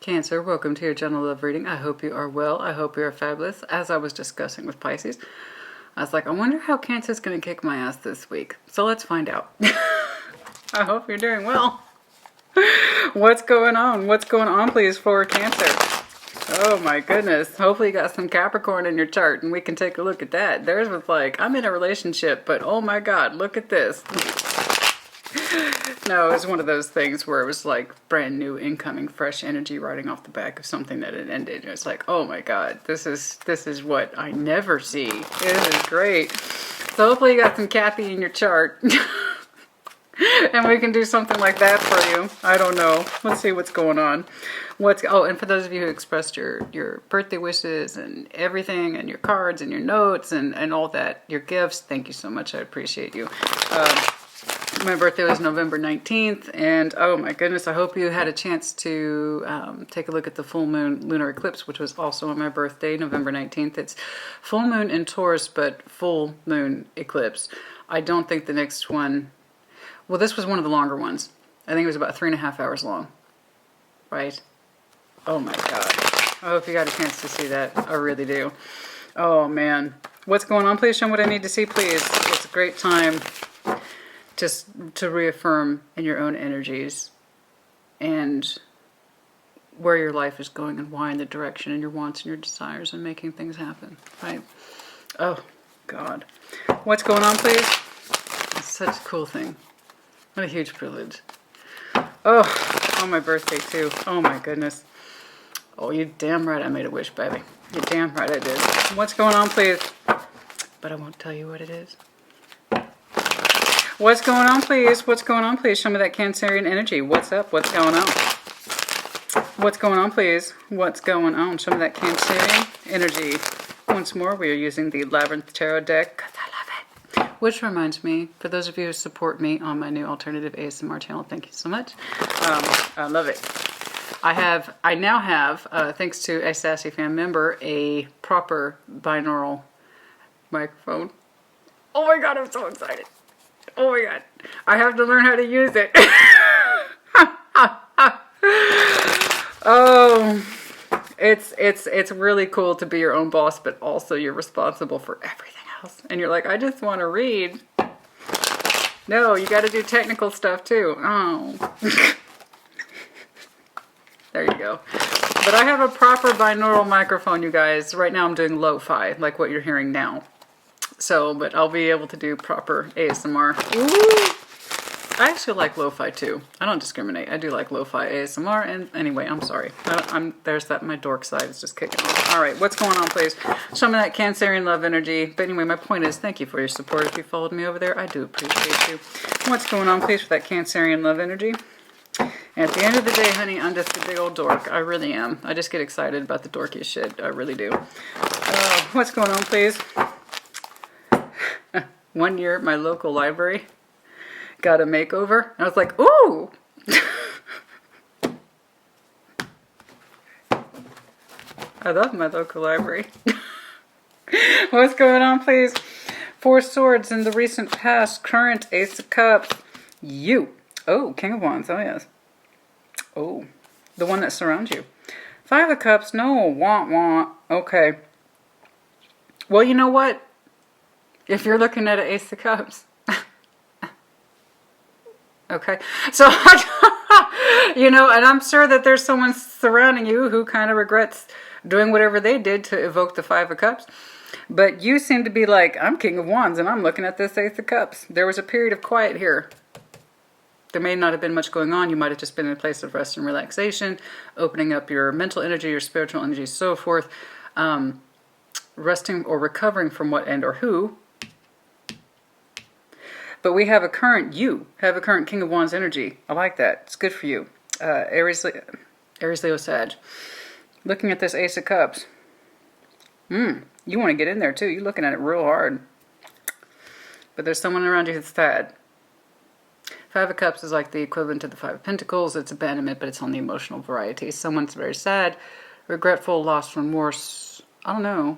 Cancer, welcome to your general love reading. I hope you are well. I hope you are fabulous. As I was discussing with Pisces, I was like, I wonder how Cancer's going to kick my ass this week. So let's find out. I hope you're doing well. What's going on? What's going on, please, for Cancer? Oh my goodness. Hopefully you got some Capricorn in your chart and we can take a look at that. Theirs was like, I'm in a relationship, but oh my God, look at this. No, it was one of those things where it was like brand new incoming fresh energy riding off the back of something that had ended. It's like, oh my God, this is what I never see. This is great. So hopefully you got some Cappy in your chart. And we can do something like that for you. I don't know. Let's see what's going on. And for those of you who expressed your birthday wishes and everything, and your cards and your notes and all that, your gifts, thank you so much. I appreciate you. My birthday was November 19th, and oh my goodness, I hope you had a chance to take a look at the full moon lunar eclipse, which was also on my birthday, November 19th. It's full moon in Taurus, but full moon eclipse. I don't think the next one, well, this was one of the longer ones. I think it was about 3.5 hours long, right? Oh my God. I hope you got a chance to see that. I really do. Oh man. What's going on? Please show me what I need to see, please. It's a great time just to reaffirm in your own energies and where your life is going and why, and the direction and your wants and your desires and making things happen, right? Oh God. What's going on, please? It's such a cool thing. What a huge privilege. Oh, on my birthday too. Oh my goodness. Oh, you damn right I made a wish, baby. You damn right I did. What's going on, please? But I won't tell you what it is. What's going on, please? What's going on, please? Show me that Cancerian energy. What's up? What's going on? What's going on, please? What's going on? Show me that Cancerian energy. Once more, we are using the Labyrinth Tarot deck because I love it. Which reminds me, for those of you who support me on my new alternative ASMR channel, thank you so much. I love it. I now have, thanks to a Sassy fan member, a proper binaural microphone. Oh my God, I'm so excited. Oh my God, I have to learn how to use it. Oh, it's really cool to be your own boss, but also you're responsible for everything else. And you're like, I just want to read. No, you got to do technical stuff too. Oh. There you go. But I have a proper binaural microphone, you guys. Right now I'm doing lo-fi, like what you're hearing now. So, but I'll be able to do proper ASMR. Ooh. I actually like lo-fi too. I don't discriminate. I do like lo-fi ASMR. And anyway, I'm sorry. There's that. My dork side is just kicking off. All right, what's going on, please? Show me that Cancerian love energy. But anyway, my point is, thank you for your support. If you followed me over there, I do appreciate you. What's going on, please, with that Cancerian love energy? And at the end of the day, honey, I'm just a big old dork. I really am. I just get excited about the dorkiest shit. I really do. What's going on, please? 1 year at my local library got a makeover. And I was like, ooh! I love my local library. What's going on, please? 4 swords in the recent past. Current Ace of Cups. You. Oh, King of Wands. Oh, yes. Oh, the one that surrounds you. 5 of Cups. No. Want. Okay. Well, you know what? If you're looking at an Ace of Cups. Okay. So, you know, and I'm sure that there's someone surrounding you who kind of regrets doing whatever they did to evoke the 5 of Cups. But you seem to be like, I'm King of Wands and I'm looking at this Ace of Cups. There was a period of quiet here. There may not have been much going on. You might have just been in a place of rest and relaxation, opening up your mental energy, your spiritual energy, so forth. Resting or recovering from what and or who. But we have a current King of Wands energy. I like that. It's good for you. Aries, Leo, Sag. Looking at this Ace of Cups. You want to get in there too. You're looking at it real hard. But there's someone around you who's sad. 5 of Cups is like the equivalent to the 5 of Pentacles. It's abandonment, but it's on the emotional variety. Someone's very sad, regretful, lost, remorse. I don't know.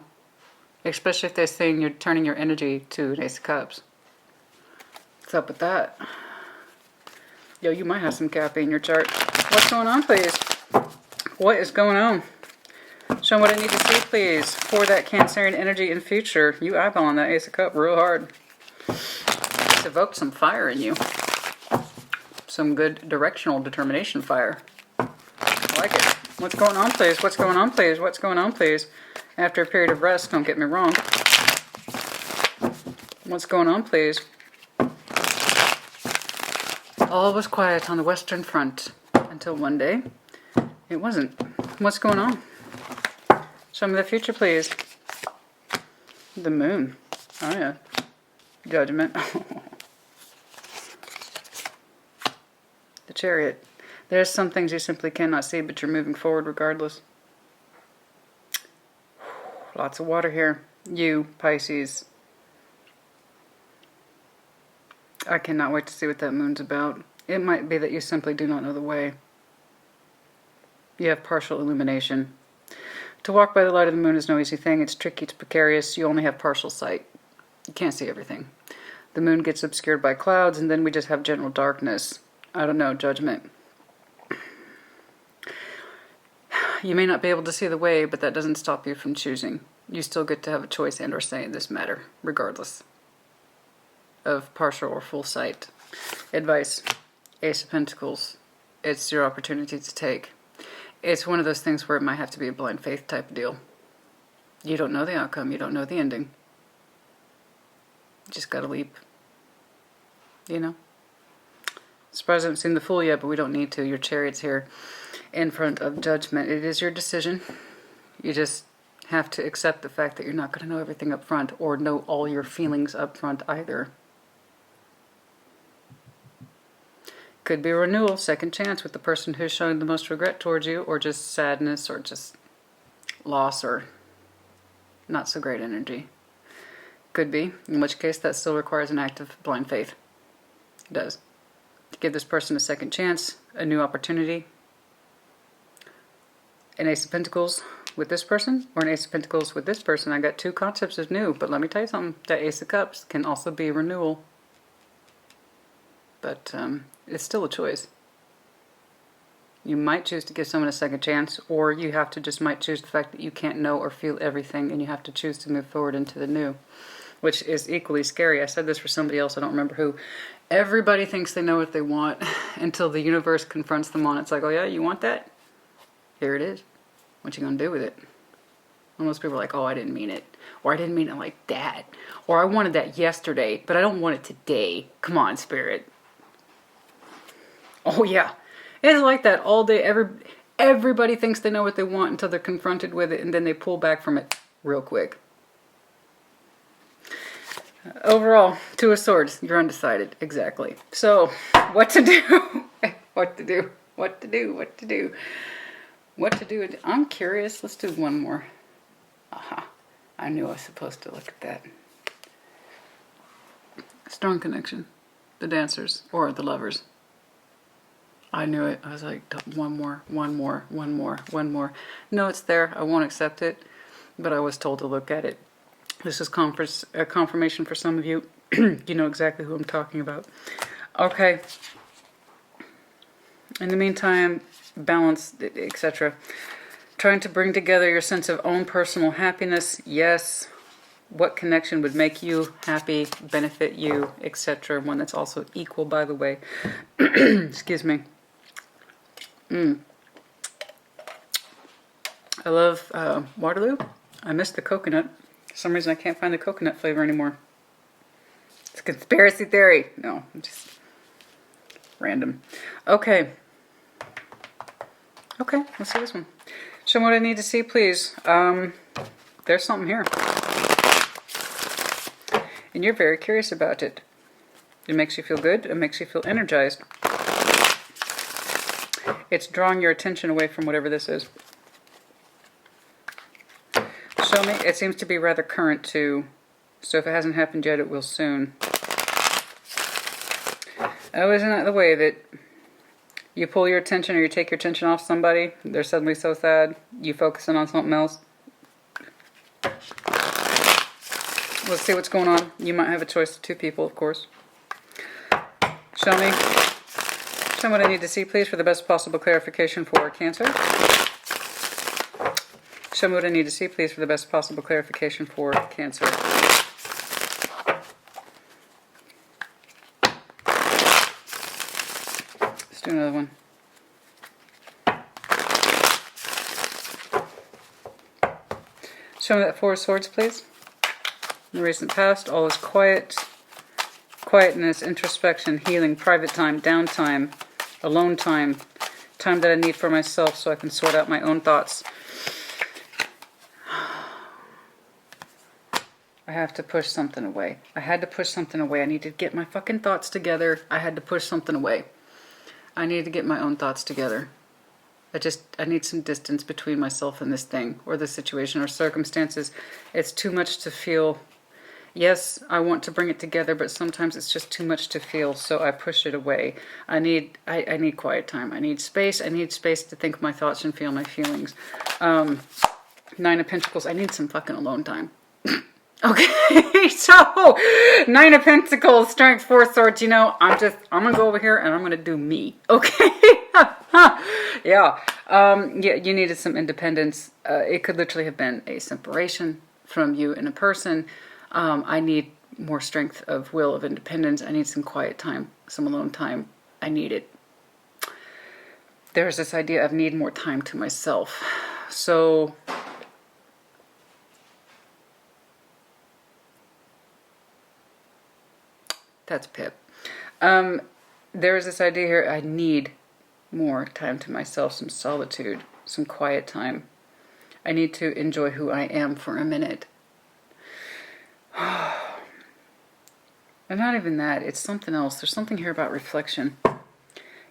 Especially if they're saying you're turning your energy to an Ace of Cups. What's up with that? Yo, you might have some Cappy in your chart. What's going on, please? What is going on? Show me what I need to see, please, for that Cancerian energy in future. You eyeballing that Ace of Cups real hard. It's evoked some fire in you. Some good directional determination fire. I like it. What's going on, please? What's going on, please? What's going on, please? After a period of rest, don't get me wrong. What's going on, please? All was quiet on the Western Front until one day it wasn't. What's going on? Show me the future, please. The moon. Oh, yeah. Judgment. The Chariot. There's some things you simply cannot see, but you're moving forward regardless. Lots of water here. You, Pisces. I cannot wait to see what that moon's about. It might be that you simply do not know the way. You have partial illumination. To walk by the light of the moon is no easy thing. It's tricky, it's precarious. You only have partial sight. You can't see everything. The moon gets obscured by clouds, and then we just have general darkness. I don't know, judgment. You may not be able to see the way, but that doesn't stop you from choosing. You still get to have a choice and or say in this matter, regardless of partial or full sight. Advice. Ace of Pentacles. It's your opportunity to take. It's one of those things where it might have to be a blind faith type of deal. You don't know the outcome. You don't know the ending. You just gotta leap. You know? Surprised I haven't seen the Fool yet, but we don't need to. Your Chariot's here in front of Judgment. It is your decision. You just have to accept the fact that you're not going to know everything up front or know all your feelings up front either. Could be a renewal, second chance with the person who's showing the most regret towards you, or just sadness, or just loss, or not so great energy. Could be, in which case that still requires an act of blind faith. It does. To give this person a second chance, a new opportunity. An Ace of Pentacles with this person, or an Ace of Pentacles with this person. I got two concepts of new, but let me tell you something. That Ace of Cups can also be renewal. But it's still a choice. You might choose to give someone a second chance, or you have to just might choose the fact that you can't know or feel everything, and you have to choose to move forward into the new, which is equally scary. I said this for somebody else, I don't remember who. Everybody thinks they know what they want until the universe confronts them on it. It's like, oh yeah, you want that? Here it is. What you gonna do with it? And most people are like, oh, I didn't mean it. Or I didn't mean it like that. Or I wanted that yesterday, but I don't want it today. Come on, Spirit. Oh yeah, it's like that all day. Everybody thinks they know what they want until they're confronted with it, and then they pull back from it real quick. Overall, Two of Swords, you're undecided. Exactly. So, what to do? What to do? What to do? What to do? What to do? I'm curious. Let's do one more. Aha. I knew I was supposed to look at that. Strong connection. The dancers, or the lovers. I knew it. I was like, one more, one more, one more, one more. No, it's there. I won't accept it, but I was told to look at it. This is a confirmation for some of you. You know exactly who I'm talking about. Okay. In the meantime, balance, etc. Trying to bring together your sense of own personal happiness. Yes. What connection would make you happy, benefit you, etc. One that's also equal, by the way. Excuse me. I love Waterloo. I miss the coconut. For some reason I can't find the coconut flavor anymore. It's a conspiracy theory. No, I'm just random. Okay. Okay, let's see this one. Show me what I need to see, please. There's something here. And you're very curious about it. It makes you feel good. It makes you feel energized. It's drawing your attention away from whatever this is. Show me. It seems to be rather current too. So if it hasn't happened yet, it will soon. Oh, isn't that the way that you pull your attention or you take your attention off somebody? They're suddenly so sad. You focusing on something else. Let's see what's going on. You might have a choice of two people, of course. Show me. Show me what I need to see, please, for the best possible clarification for Cancer. Show me what I need to see, please, for the best possible clarification for Cancer. Let's do another one. Show me that Four of Swords, please. In the recent past, all is quiet. Quietness, introspection, healing, private time, downtime, alone time. Time that I need for myself so I can sort out my own thoughts. I have to push something away. I had to push something away. I need to get my fucking thoughts together. I had to push something away. I need to get my own thoughts together. I need some distance between myself and this thing, or this situation, or circumstances. It's too much to feel. Yes, I want to bring it together, but sometimes it's just too much to feel, so I push it away. I need quiet time. I need space. I need space to think my thoughts and feel my feelings. Nine of Pentacles. I need some fucking alone time. Okay, so Nine of Pentacles, Strength, Four Swords. You know, I'm gonna go over here and I'm gonna do me. Okay. Yeah. Yeah, you needed some independence. It could literally have been a separation from you and a person. I need more strength of will, of independence. I need some quiet time, some alone time. I need it. There's this idea of need more time to myself. So that's Pip. There is this idea here, I need more time to myself, some solitude, some quiet time. I need to enjoy who I am for a minute. And not even that, it's something else. There's something here about reflection.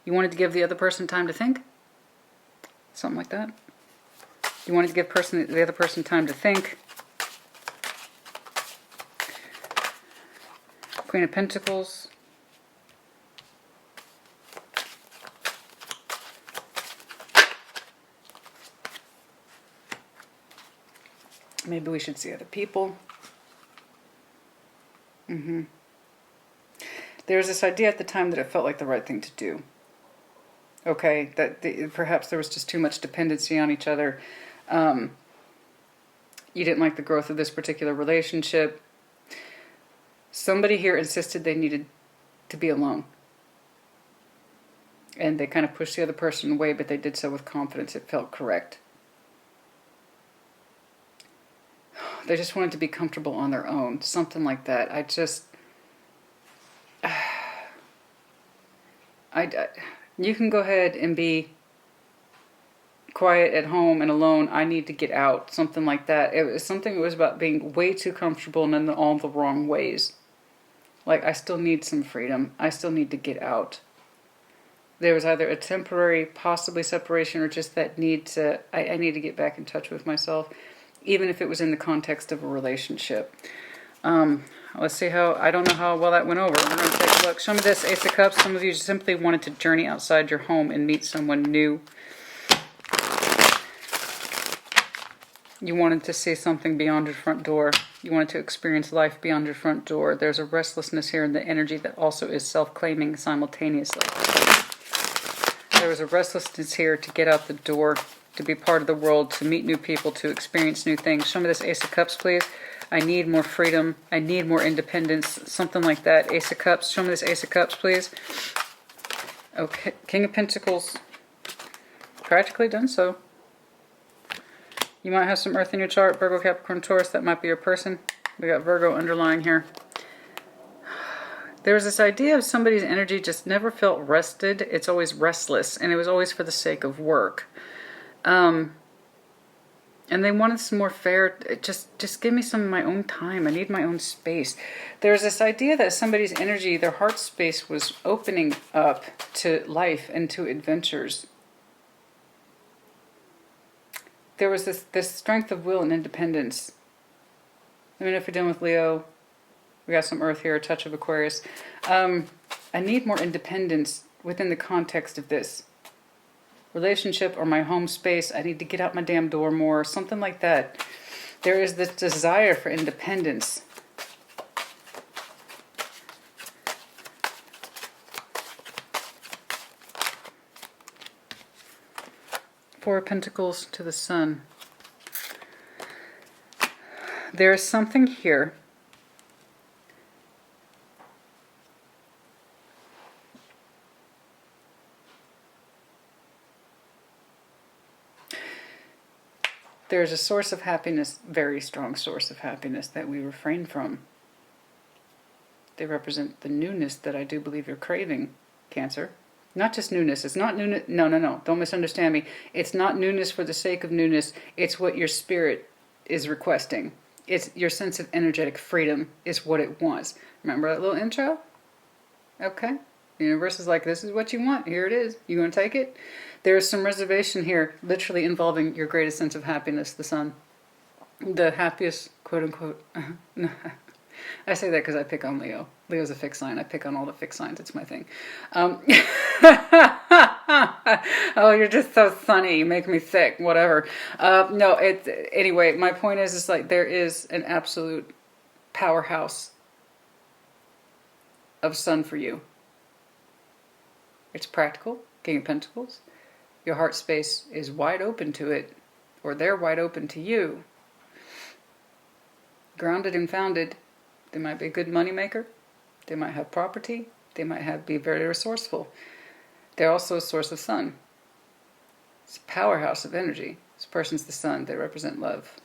You wanted to give the other person time to think? Something like that. You wanted to give the other person time to think. Queen of Pentacles. Maybe we should see other people. There's this idea at the time that it felt like the right thing to do. Okay, that perhaps there was just too much dependency on each other. You didn't like the growth of this particular relationship. Somebody here insisted they needed to be alone. And they kind of pushed the other person away, but they did so with confidence. It felt correct. They just wanted to be comfortable on their own. Something like that. You can go ahead and be quiet at home and alone. I need to get out. Something like that. It was something that was about being way too comfortable and in all the wrong ways. Like, I still need some freedom. I still need to get out. There was either a temporary, possibly separation, or just that need to, I need to get back in touch with myself, even if it was in the context of a relationship. Let's see how, I don't know how well that went over. We're going to take a look. Show me this Ace of Cups. Some of you simply wanted to journey outside your home and meet someone new. You wanted to see something beyond your front door. You wanted to experience life beyond your front door. There's a restlessness here in the energy that also is self-claiming simultaneously. There was a restlessness here to get out the door, to be part of the world, to meet new people, to experience new things. Show me this Ace of Cups, please. I need more freedom. I need more independence. Something like that. Ace of Cups. Show me this Ace of Cups, please. Okay. King of Pentacles. Practically done so. You might have some Earth in your chart. Virgo, Capricorn, Taurus. That might be your person. We got Virgo underlying here. There was this idea of somebody's energy just never felt rested. It's always restless. And it was always for the sake of work. And they wanted some more fair, just give me some of my own time. I need my own space. There's this idea that somebody's energy, their heart space, was opening up to life and to adventures. There was this strength of will and independence. I mean, if we're dealing with Leo, we got some Earth here, a touch of Aquarius. I need more independence within the context of this relationship or my home space. I need to get out my damn door more, something like that. There is this desire for independence. Four of Pentacles to the Sun. There is something here. There's a source of happiness, very strong source of happiness, that we refrain from. They represent the newness that I do believe you're craving, Cancer. Not just newness. It's not newness. No. Don't misunderstand me. It's not newness for the sake of newness. It's what your spirit is requesting. It's your sense of energetic freedom is what it wants. Remember that little intro? Okay. The universe is like, this is what you want. Here it is. You going to take it? There is some reservation here, literally involving your greatest sense of happiness, the sun. The happiest, quote unquote. I say that because I pick on Leo. Leo's a fixed sign. I pick on all the fixed signs. It's my thing. Oh, you're just so sunny. You make me sick. Whatever. No, anyway, my point is like there is an absolute powerhouse of sun for you. It's practical. King of Pentacles. Your heart space is wide open to it, or they're wide open to you. Grounded and founded. They might be a good money maker. They might have property. They might be very resourceful. They're also a source of sun. It's a powerhouse of energy. This person's the sun. They represent love.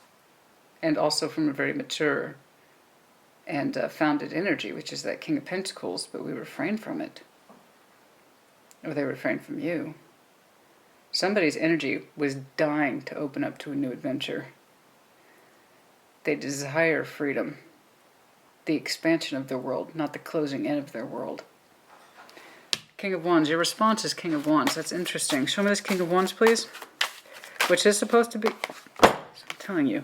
And also from a very mature and founded energy, which is that King of Pentacles, but we refrain from it. Or they refrain from you. Somebody's energy was dying to open up to a new adventure. They desire freedom. The expansion of their world, not the closing in of their world. King of Wands. Your response is King of Wands. That's interesting. Show me this King of Wands, please. Which is supposed to be... I'm telling you.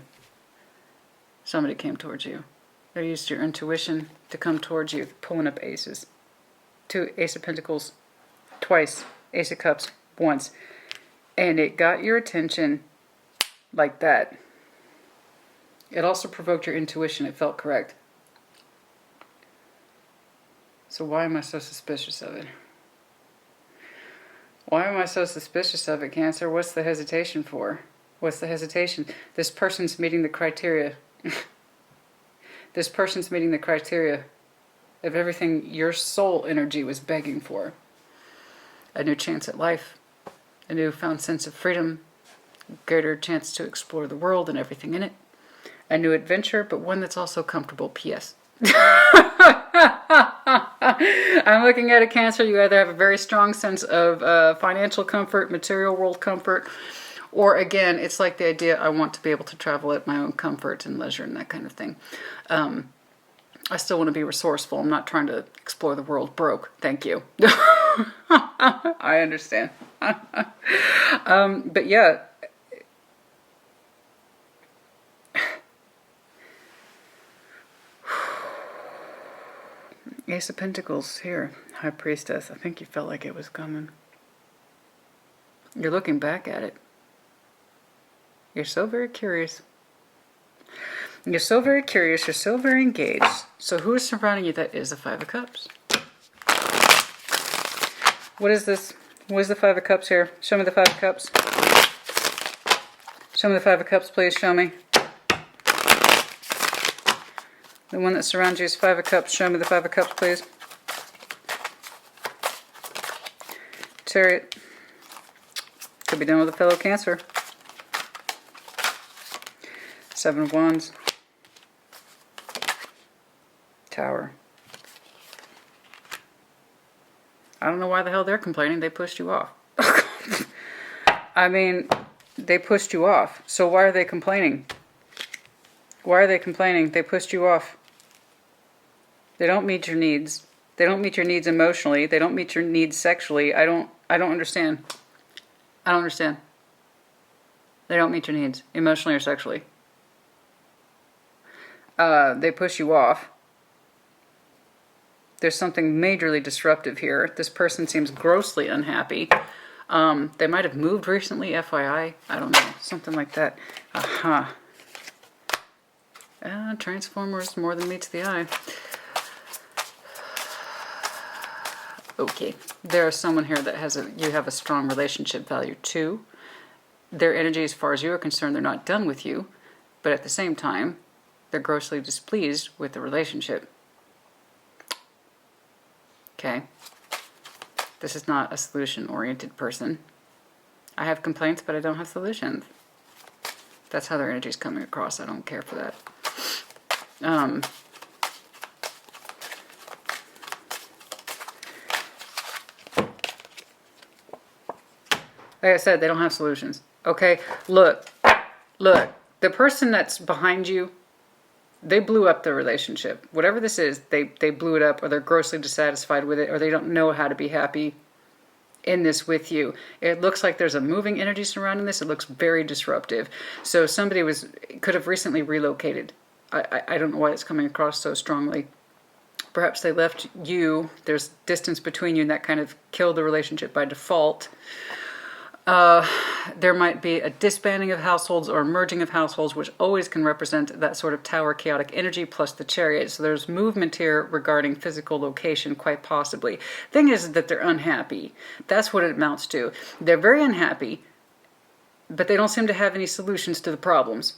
Somebody came towards you. They used your intuition to come towards you. Pulling up aces. 2 Ace of Pentacles. Twice. Ace of Cups. Once. And it got your attention like that. It also provoked your intuition. It felt correct. So why am I so suspicious of it? Why am I so suspicious of it, Cancer? What's the hesitation for? What's the hesitation? This person's meeting the criteria. This person's meeting the criteria of everything your soul energy was begging for. A new chance at life. A newfound sense of freedom. Greater chance to explore the world and everything in it. A new adventure, but one that's also comfortable. P.S. I'm looking at a Cancer. You either have a very strong sense of financial comfort, material world comfort, or again, it's like the idea I want to be able to travel at my own comfort and leisure and that kind of thing. I still want to be resourceful. I'm not trying to explore the world broke. Thank you. I understand. But yeah. Ace of Pentacles here, High Priestess. I think you felt like it was coming. You're looking back at it. You're so very curious. You're so very curious. You're so very engaged. So who is surrounding you? That is the Five of Cups. What is this? What is the Five of Cups here? Show me the Five of Cups. Show me the Five of Cups, please. Show me. The one that surrounds you is Five of Cups. Show me the Five of Cups, please. Chariot. Could be done with a fellow Cancer. Seven of Wands. Tower. I don't know why the hell they're complaining. They pushed you off. I mean, they pushed you off. So why are they complaining? Why are they complaining? They pushed you off. They don't meet your needs. They don't meet your needs emotionally. They don't meet your needs sexually. I don't understand. I don't understand. They don't meet your needs emotionally or sexually. They push you off. There's something majorly disruptive here. This person seems grossly unhappy. They might have moved recently, FYI. I don't know. Something like that. Aha. Transformers more than meets the eye. Okay. There is someone here that you have a strong relationship value to. Their energy, as far as you are concerned, they're not done with you. But at the same time, they're grossly displeased with the relationship. Okay. This is not a solution-oriented person. I have complaints, but I don't have solutions. That's how their energy is coming across. I don't care for that. Like I said, they don't have solutions. Okay, look. The person that's behind you, they blew up the relationship. Whatever this is, they blew it up, or they're grossly dissatisfied with it, or they don't know how to be happy in this with you. It looks like there's a moving energy surrounding this. It looks very disruptive. So somebody could have recently relocated. I don't know why it's coming across so strongly. Perhaps they left you. There's distance between you, and that kind of killed the relationship by default. There might be a disbanding of households or a merging of households, which always can represent that sort of tower chaotic energy plus the Chariot. So there's movement here regarding physical location, quite possibly. Thing is that they're unhappy. That's what it amounts to. They're very unhappy, but they don't seem to have any solutions to the problems.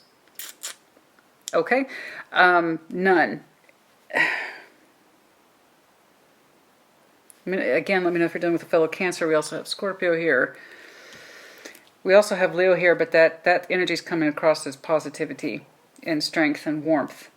Okay? None. Again, let me know if you're done with a fellow Cancer. We also have Scorpio here. We also have Leo here, but that energy is coming across as positivity and strength and warmth.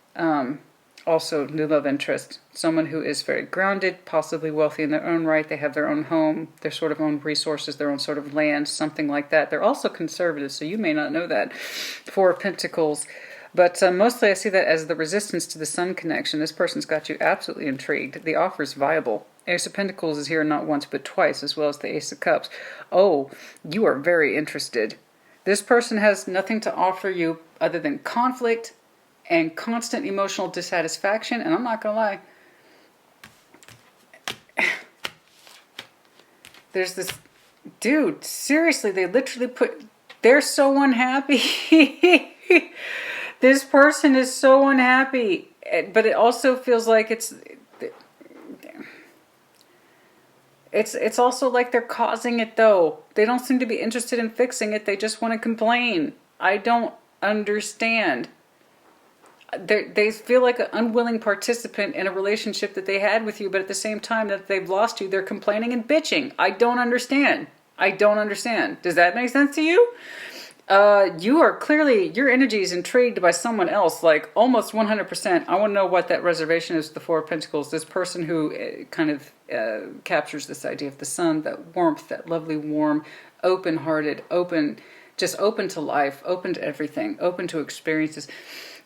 Also, new love interest. Someone who is very grounded, possibly wealthy in their own right. They have their own home, their sort of own resources, their own sort of land, something like that. They're also conservative, so you may not know that. Four of Pentacles. But mostly I see that as the resistance to the Sun connection. This person's got you absolutely intrigued. The offer is viable. Ace of Pentacles is here not once but twice, as well as the Ace of Cups. Oh, you are very interested. This person has nothing to offer you other than conflict and constant emotional dissatisfaction. And I'm not going to lie. There's this... Dude, seriously, they literally put... They're so unhappy. This person is so unhappy. But it also feels like it's also like they're causing it, though. They don't seem to be interested in fixing it. They just want to complain. I don't understand. They feel like an unwilling participant in a relationship that they had with you, but at the same time that they've lost you, they're complaining and bitching. I don't understand. I don't understand. Does that make sense to you? You are clearly, your energy is intrigued by someone else, like almost 100%. I want to know what that reservation is with the Four of Pentacles. This person who kind of captures this idea of the sun, that warmth, that lovely, warm, open-hearted, just open to life, open to everything, open to experiences.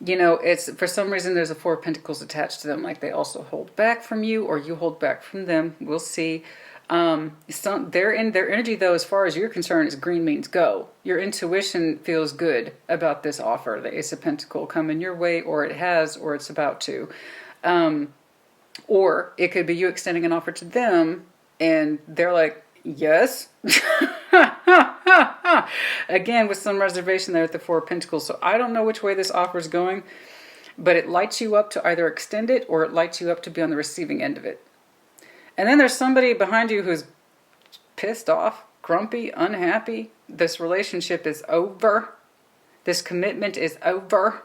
You know, it's for some reason there's a Four of Pentacles attached to them, like they also hold back from you or you hold back from them. We'll see. Their energy, though, as far as you're concerned, is green means go. Your intuition feels good about this offer, the Ace of Pentacles, coming your way, or it has, or it's about to. Or it could be you extending an offer to them, and they're like, yes. Again, with some reservation there at the Four of Pentacles. So I don't know which way this offer is going, but it lights you up to either extend it, or it lights you up to be on the receiving end of it. And then there's somebody behind you who's pissed off, grumpy, unhappy. This relationship is over. This commitment is over.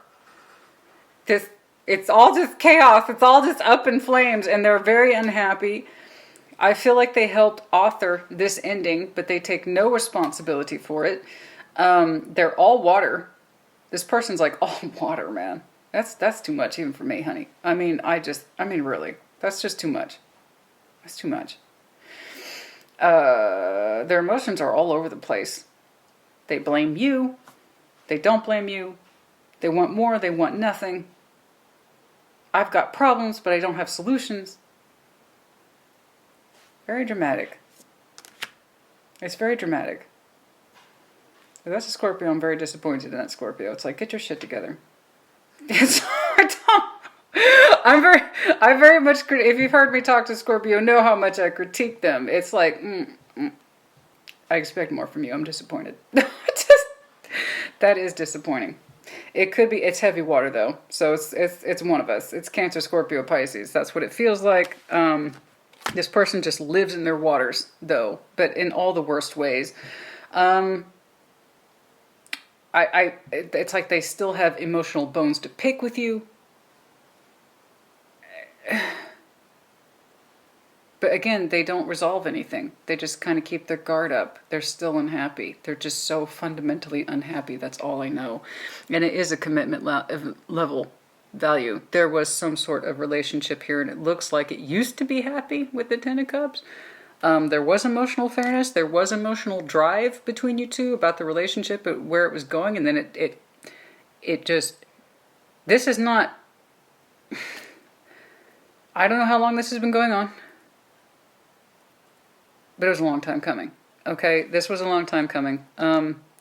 It's all just chaos. It's all just up in flames, and they're very unhappy. I feel like they helped author this ending, but they take no responsibility for it. They're all water. This person's like, all water, man. That's too much even for me, honey. I mean, really, that's just too much. That's too much. Their emotions are all over the place. They blame you. They don't blame you. They want more. They want nothing. I've got problems, but I don't have solutions. Very dramatic. It's very dramatic. If that's a Scorpio, I'm very disappointed in that Scorpio. It's like, get your shit together. I very much, if you've heard me talk to Scorpio, know how much I critique them. It's like, I expect more from you. I'm disappointed. That is disappointing. It could be, it's heavy water though. So it's one of us. It's Cancer, Scorpio, Pisces. That's what it feels like. This person just lives in their waters though, but in all the worst ways. It's like they still have emotional bones to pick with you. But again, they don't resolve anything. They just kind of keep their guard up. They're still unhappy. They're just so fundamentally unhappy. That's all I know. And it is a commitment level value. There was some sort of relationship here, and it looks like it used to be happy with the Ten of Cups. There was emotional fairness. There was emotional drive between you two about the relationship, but where it was going, and then it just... This is not... I don't know how long this has been going on, but it was a long time coming. Okay, this was a long time coming.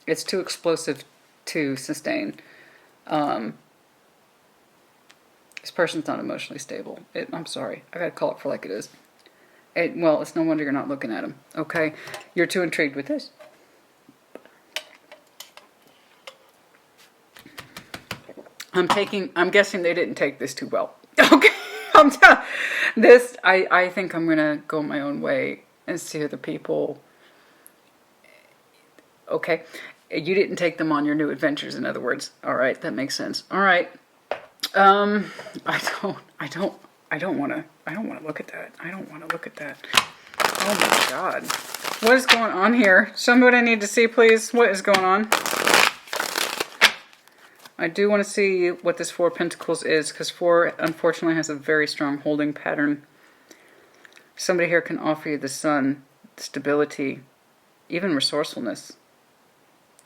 It's too explosive to sustain. This person's not emotionally stable. I'm sorry. I gotta call it for like it is. Well, it's no wonder you're not looking at him. Okay, you're too intrigued with this. I'm guessing they didn't take this too well. Okay, I think I'm gonna go my own way and see other people. Okay, you didn't take them on your new adventures, in other words. All right, that makes sense. All right, I don't want to look at that. I don't want to look at that. Oh my God, what is going on here? Show me what I need to see, please. What is going on? I do want to see what this Four of Pentacles is, because Four, unfortunately, has a very strong holding pattern. Somebody here can offer you the Sun, stability, even resourcefulness.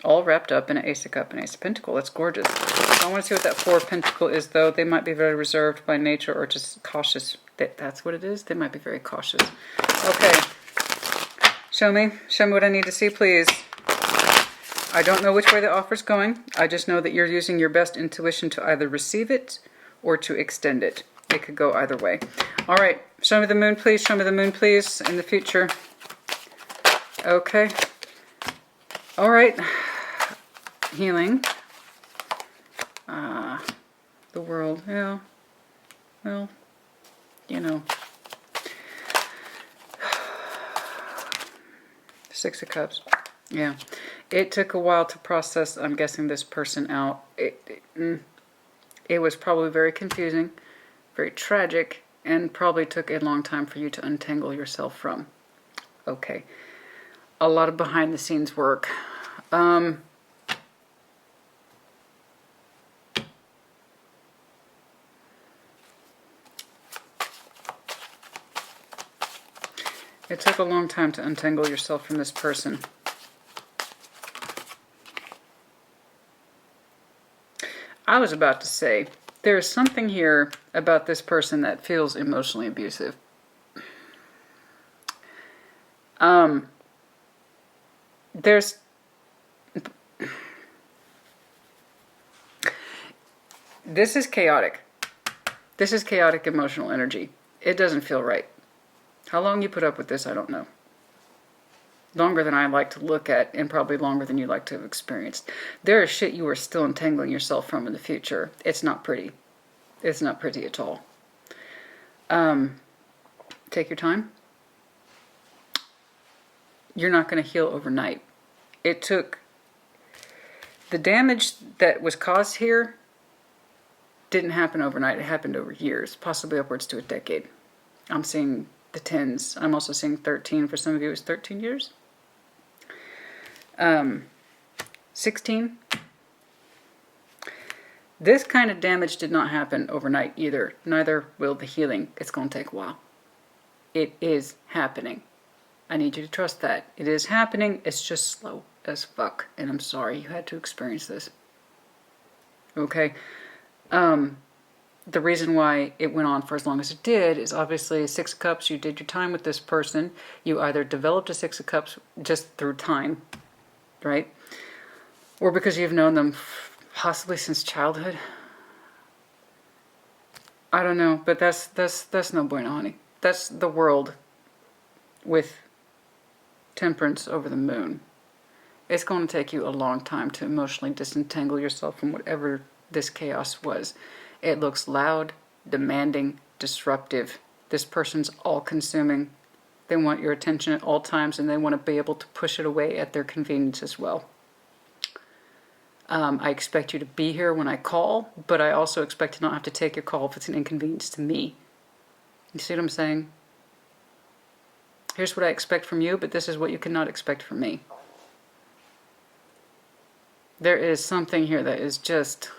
All wrapped up in an Ace of Cups and Ace of Pentacles. That's gorgeous. So I want to see what that Four of Pentacles is, though. They might be very reserved by nature or just cautious. That's what it is? They might be very cautious. Okay. Show me. Show me what I need to see, please. I don't know which way the offer's going. I just know that you're using your best intuition to either receive it or to extend it. It could go either way. All right. Show me the moon, please. Show me the moon, please, in the future. Okay. All right. Healing. The world. Yeah. Well, you know. Six of Cups. Yeah. It took a while to process, I'm guessing, this person out. It was probably very confusing, very tragic, and probably took a long time for you to untangle yourself from. Okay. A lot of behind-the-scenes work. It took a long time to untangle yourself from this person. I was about to say, there is something here about this person that feels emotionally abusive. This is chaotic. This is chaotic emotional energy. It doesn't feel right. How long you put up with this, I don't know. Longer than I like to look at, and probably longer than you like to have experienced. There is shit you are still entangling yourself from in the future. It's not pretty. It's not pretty at all. Take your time. You're not going to heal overnight. It took... The damage that was caused here didn't happen overnight. It happened over years, possibly upwards to a decade. I'm seeing the 10s. I'm also seeing 13. For some of you, it was 13 years. 16. This kind of damage did not happen overnight either. Neither will the healing. It's going to take a while. It is happening. I need you to trust that. It is happening. It's just slow as fuck. And I'm sorry you had to experience this. Okay? The reason why it went on for as long as it did is obviously Six of Cups. You did your time with this person. You either developed a Six of Cups just through time, right? Or because you've known them possibly since childhood. I don't know, but that's no bueno, honey. That's the world with Temperance over the moon. It's going to take you a long time to emotionally disentangle yourself from whatever this chaos was. It looks loud, demanding, disruptive. This person's all-consuming. They want your attention at all times, and they want to be able to push it away at their convenience as well. I expect you to be here when I call, but I also expect to not have to take your call if it's an inconvenience to me. You see what I'm saying? Here's what I expect from you, but this is what you cannot expect from me. There is something here that is just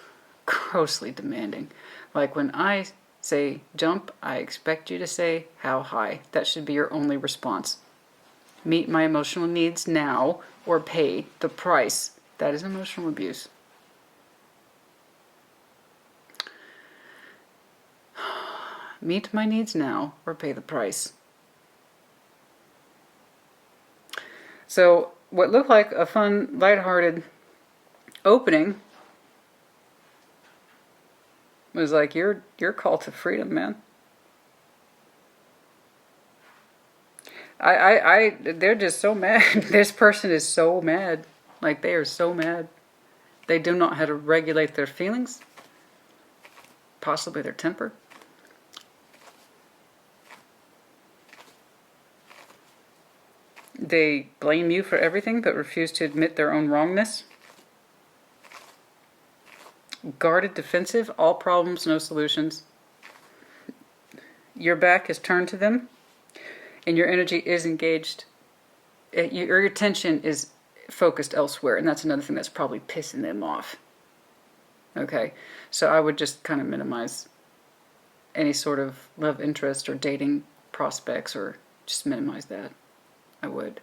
grossly demanding. Like when I say jump, I expect you to say how high. That should be your only response. Meet my emotional needs now or pay the price. That is emotional abuse. Meet my needs now or pay the price. So what looked like a fun, lighthearted opening was like your call to freedom, man. They're just so mad. This person is so mad. Like, they are so mad. They do not know how to regulate their feelings. Possibly their temper. They blame you for everything but refuse to admit their own wrongness. Guarded, defensive, all problems, no solutions. Your back is turned to them, and your energy is engaged. Your attention is focused elsewhere, and that's another thing that's probably pissing them off. Okay, so I would just kind of minimize any sort of love interest or dating prospects, or just minimize that. I would.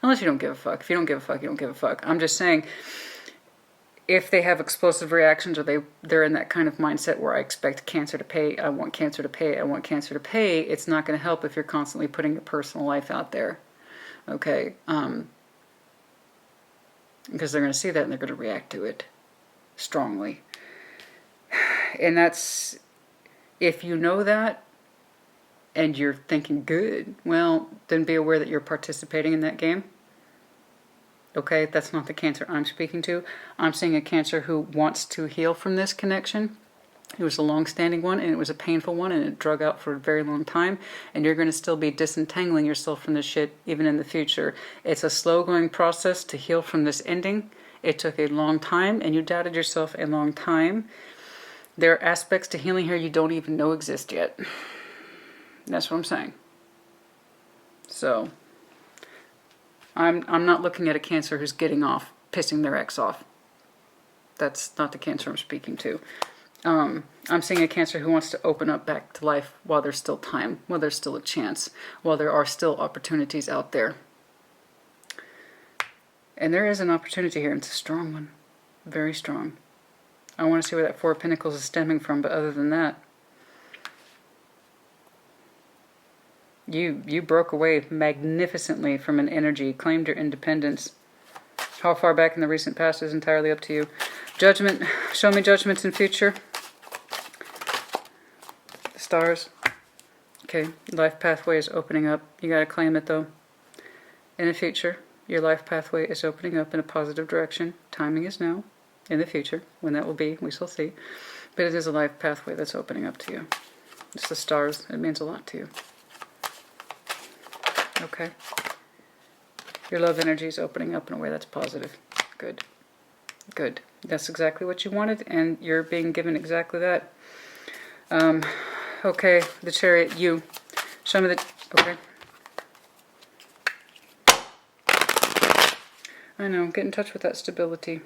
Unless you don't give a fuck. If you don't give a fuck, you don't give a fuck. I'm just saying, if they have explosive reactions, or they're in that kind of mindset where I expect Cancer to pay, I want Cancer to pay, I want Cancer to pay, it's not going to help if you're constantly putting your personal life out there. Okay? Because they're going to see that and they're going to react to it strongly. And that's, if you know that, and you're thinking, good, well, then be aware that you're participating in that game. Okay, that's not the Cancer I'm speaking to. I'm seeing a Cancer who wants to heal from this connection. It was a long-standing one, and it was a painful one, and it drug out for a very long time, and you're going to still be disentangling yourself from this shit even in the future. It's a slow-going process to heal from this ending. It took a long time, and you doubted yourself a long time. There are aspects to healing here you don't even know exist yet. That's what I'm saying. So, I'm not looking at a Cancer who's getting off, pissing their ex off. That's not the Cancer I'm speaking to. I'm seeing a Cancer who wants to open up back to life while there's still time, while there's still a chance, while there are still opportunities out there. And there is an opportunity here, and it's a strong one. Very strong. I want to see where that Four of Pentacles is stemming from, but other than that, You broke away magnificently from an energy, claimed your independence. How far back in the recent past is entirely up to you. Judgment. Show me judgments in future. The stars. Okay, life pathway is opening up. You gotta claim it though. In the future, your life pathway is opening up in a positive direction. Timing is now. In the future, when that will be, we shall see. But it is a life pathway that's opening up to you. It's the stars. It means a lot to you. Okay. Your love energy is opening up in a way that's positive. Good. Good. That's exactly what you wanted, and you're being given exactly that. Okay, the Chariot, you. Show me the... Okay. I know, get in touch with that stability.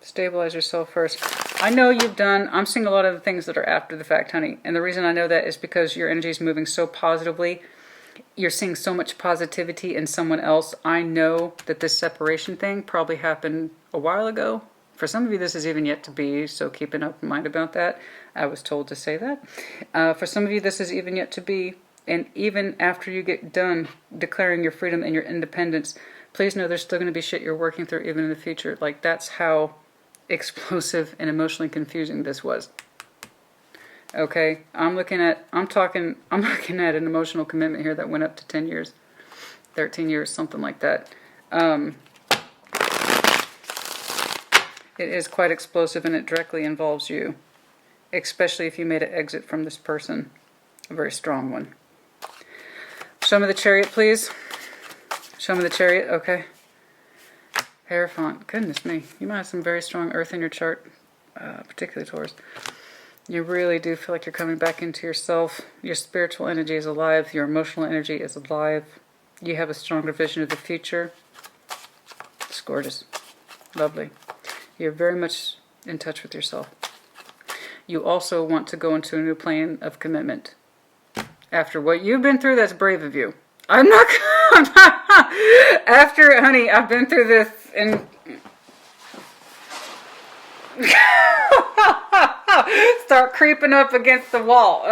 Stabilize yourself first. I know you've done... I'm seeing a lot of the things that are after the fact, honey. And the reason I know that is because your energy is moving so positively. You're seeing so much positivity in someone else. I know that this separation thing probably happened a while ago. For some of you, this is even yet to be, so keep an open mind about that. I was told to say that. For some of you, this is even yet to be. And even after you get done declaring your freedom and your independence, please know there's still going to be shit you're working through even in the future. Like, that's how explosive and emotionally confusing this was. Okay, I'm looking at an emotional commitment here that went up to 10 years, 13 years, something like that. It is quite explosive, and it directly involves you, especially if you made an exit from this person, a very strong one. Show me the Chariot, please. Show me the Chariot, okay. Hierophant, goodness me, you might have some very strong earth in your chart, particularly Taurus. You really do feel like you're coming back into yourself. Your spiritual energy is alive. Your emotional energy is alive. You have a stronger vision of the future. It's gorgeous. Lovely. You're very much in touch with yourself. You also want to go into a new plane of commitment. After what you've been through, that's brave of you. I'm not after, honey, I've been through this and start creeping up against the wall.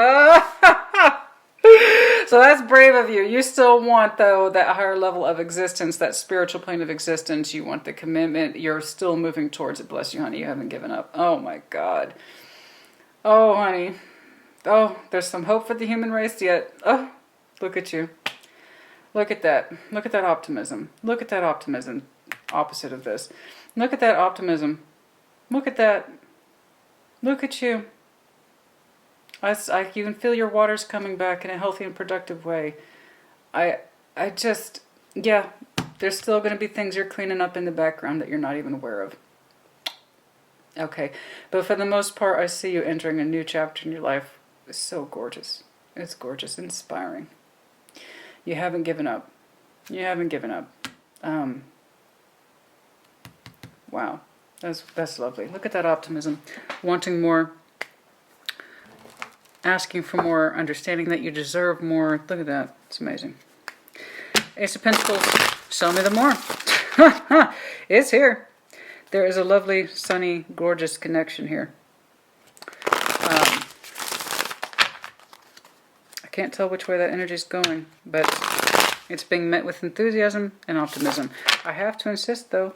So that's brave of you. You still want, though, that higher level of existence, that spiritual plane of existence. You want the commitment. You're still moving towards it. Bless you, honey. You haven't given up. Oh, my God. Oh, honey. Oh, there's some hope for the human race yet. Oh, look at you. Look at that. Look at that optimism. Look at that optimism. Opposite of this. Look at that optimism. Look at that. Look at you. You can feel your waters coming back in a healthy and productive way. I just, yeah, there's still going to be things you're cleaning up in the background that you're not even aware of. Okay, but for the most part, I see you entering a new chapter in your life. It's so gorgeous. It's gorgeous, inspiring. You haven't given up. You haven't given up. Wow, that's lovely. Look at that optimism. Wanting more. Asking for more, understanding that you deserve more. Look at that. It's amazing. Ace of Pentacles. Show me the more. It's here. There is a lovely, sunny, gorgeous connection here. I can't tell which way that energy is going, but it's being met with enthusiasm and optimism. I have to insist, though,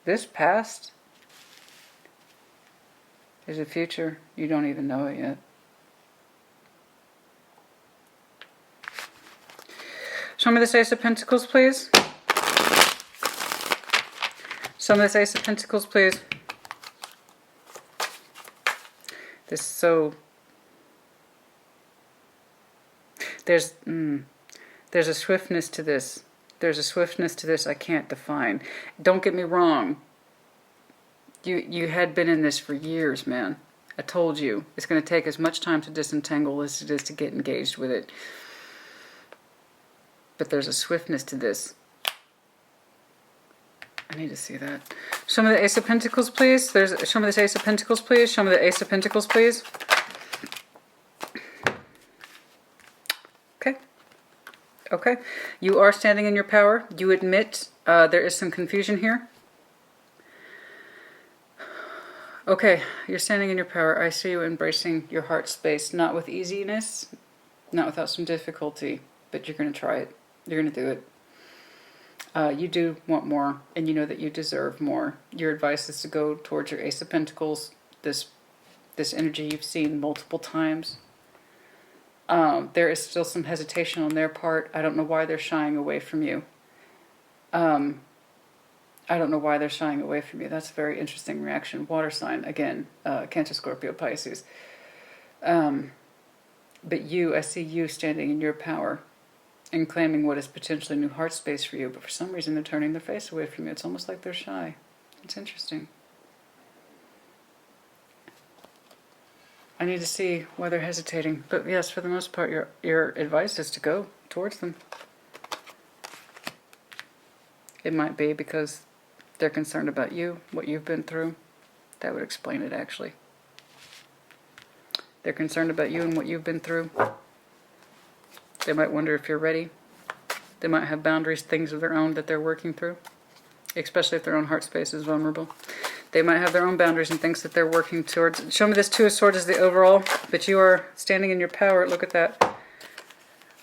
this past is a future. You don't even know it yet. Show me this Ace of Pentacles, please. Show me this Ace of Pentacles, please. This is so... There's a swiftness to this. There's a swiftness to this I can't define. Don't get me wrong. You had been in this for years, man. I told you. It's going to take as much time to disentangle as it is to get engaged with it. But there's a swiftness to this. I need to see that. Show me the Ace of Pentacles, please. Show me this Ace of Pentacles, please. Show me the Ace of Pentacles, please. Okay. Okay. You are standing in your power. You admit there is some confusion here. Okay, you're standing in your power. I see you embracing your heart space, not with easiness, not without some difficulty, but you're going to try it. You're going to do it. You do want more, and you know that you deserve more. Your advice is to go towards your Ace of Pentacles, this energy you've seen multiple times. There is still some hesitation on their part. I don't know why they're shying away from you. I don't know why they're shying away from you. That's a very interesting reaction. Water sign, again, Cancer, Scorpio, Pisces. But I see you standing in your power and claiming what is potentially new heart space for you, but for some reason they're turning their face away from you. It's almost like they're shy. It's interesting. I need to see why they're hesitating. But yes, for the most part, your advice is to go towards them. It might be because they're concerned about you, what you've been through. That would explain it, actually. They're concerned about you and what you've been through. They might wonder if you're ready. They might have boundaries, things of their own that they're working through, especially if their own heart space is vulnerable. They might have their own boundaries and things that they're working towards. Show me this Two of Swords as the overall, but you are standing in your power. Look at that.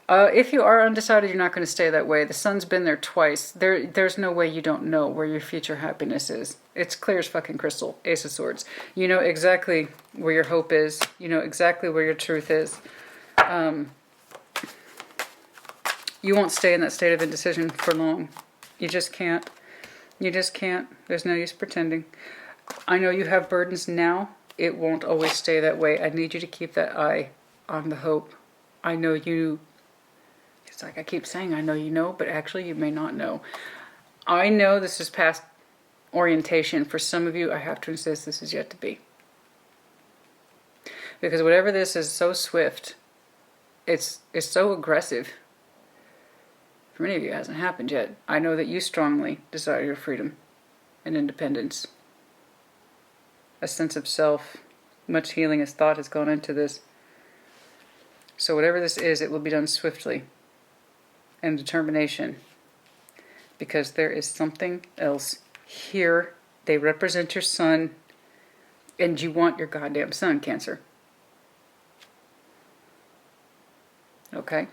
If you are undecided, you're not going to stay that way. The sun's been there twice. There's no way you don't know where your future happiness is. It's clear as fucking crystal. Ace of Swords. You know exactly where your hope is. You know exactly where your truth is. You won't stay in that state of indecision for long. You just can't. You just can't. There's no use pretending. I know you have burdens now. It won't always stay that way. I need you to keep that eye on the hope. I know you... It's like I keep saying, I know you know, but actually you may not know. I know this is past orientation. For some of you, I have to insist this is yet to be. Because whatever this is so swift, it's so aggressive. For many of you, it hasn't happened yet. I know that you strongly desire your freedom and independence. A sense of self. Much healing as thought has gone into this. So whatever this is, it will be done swiftly. And determination. Because there is something else here. They represent your sun. And you want your goddamn sun, Cancer. Okay.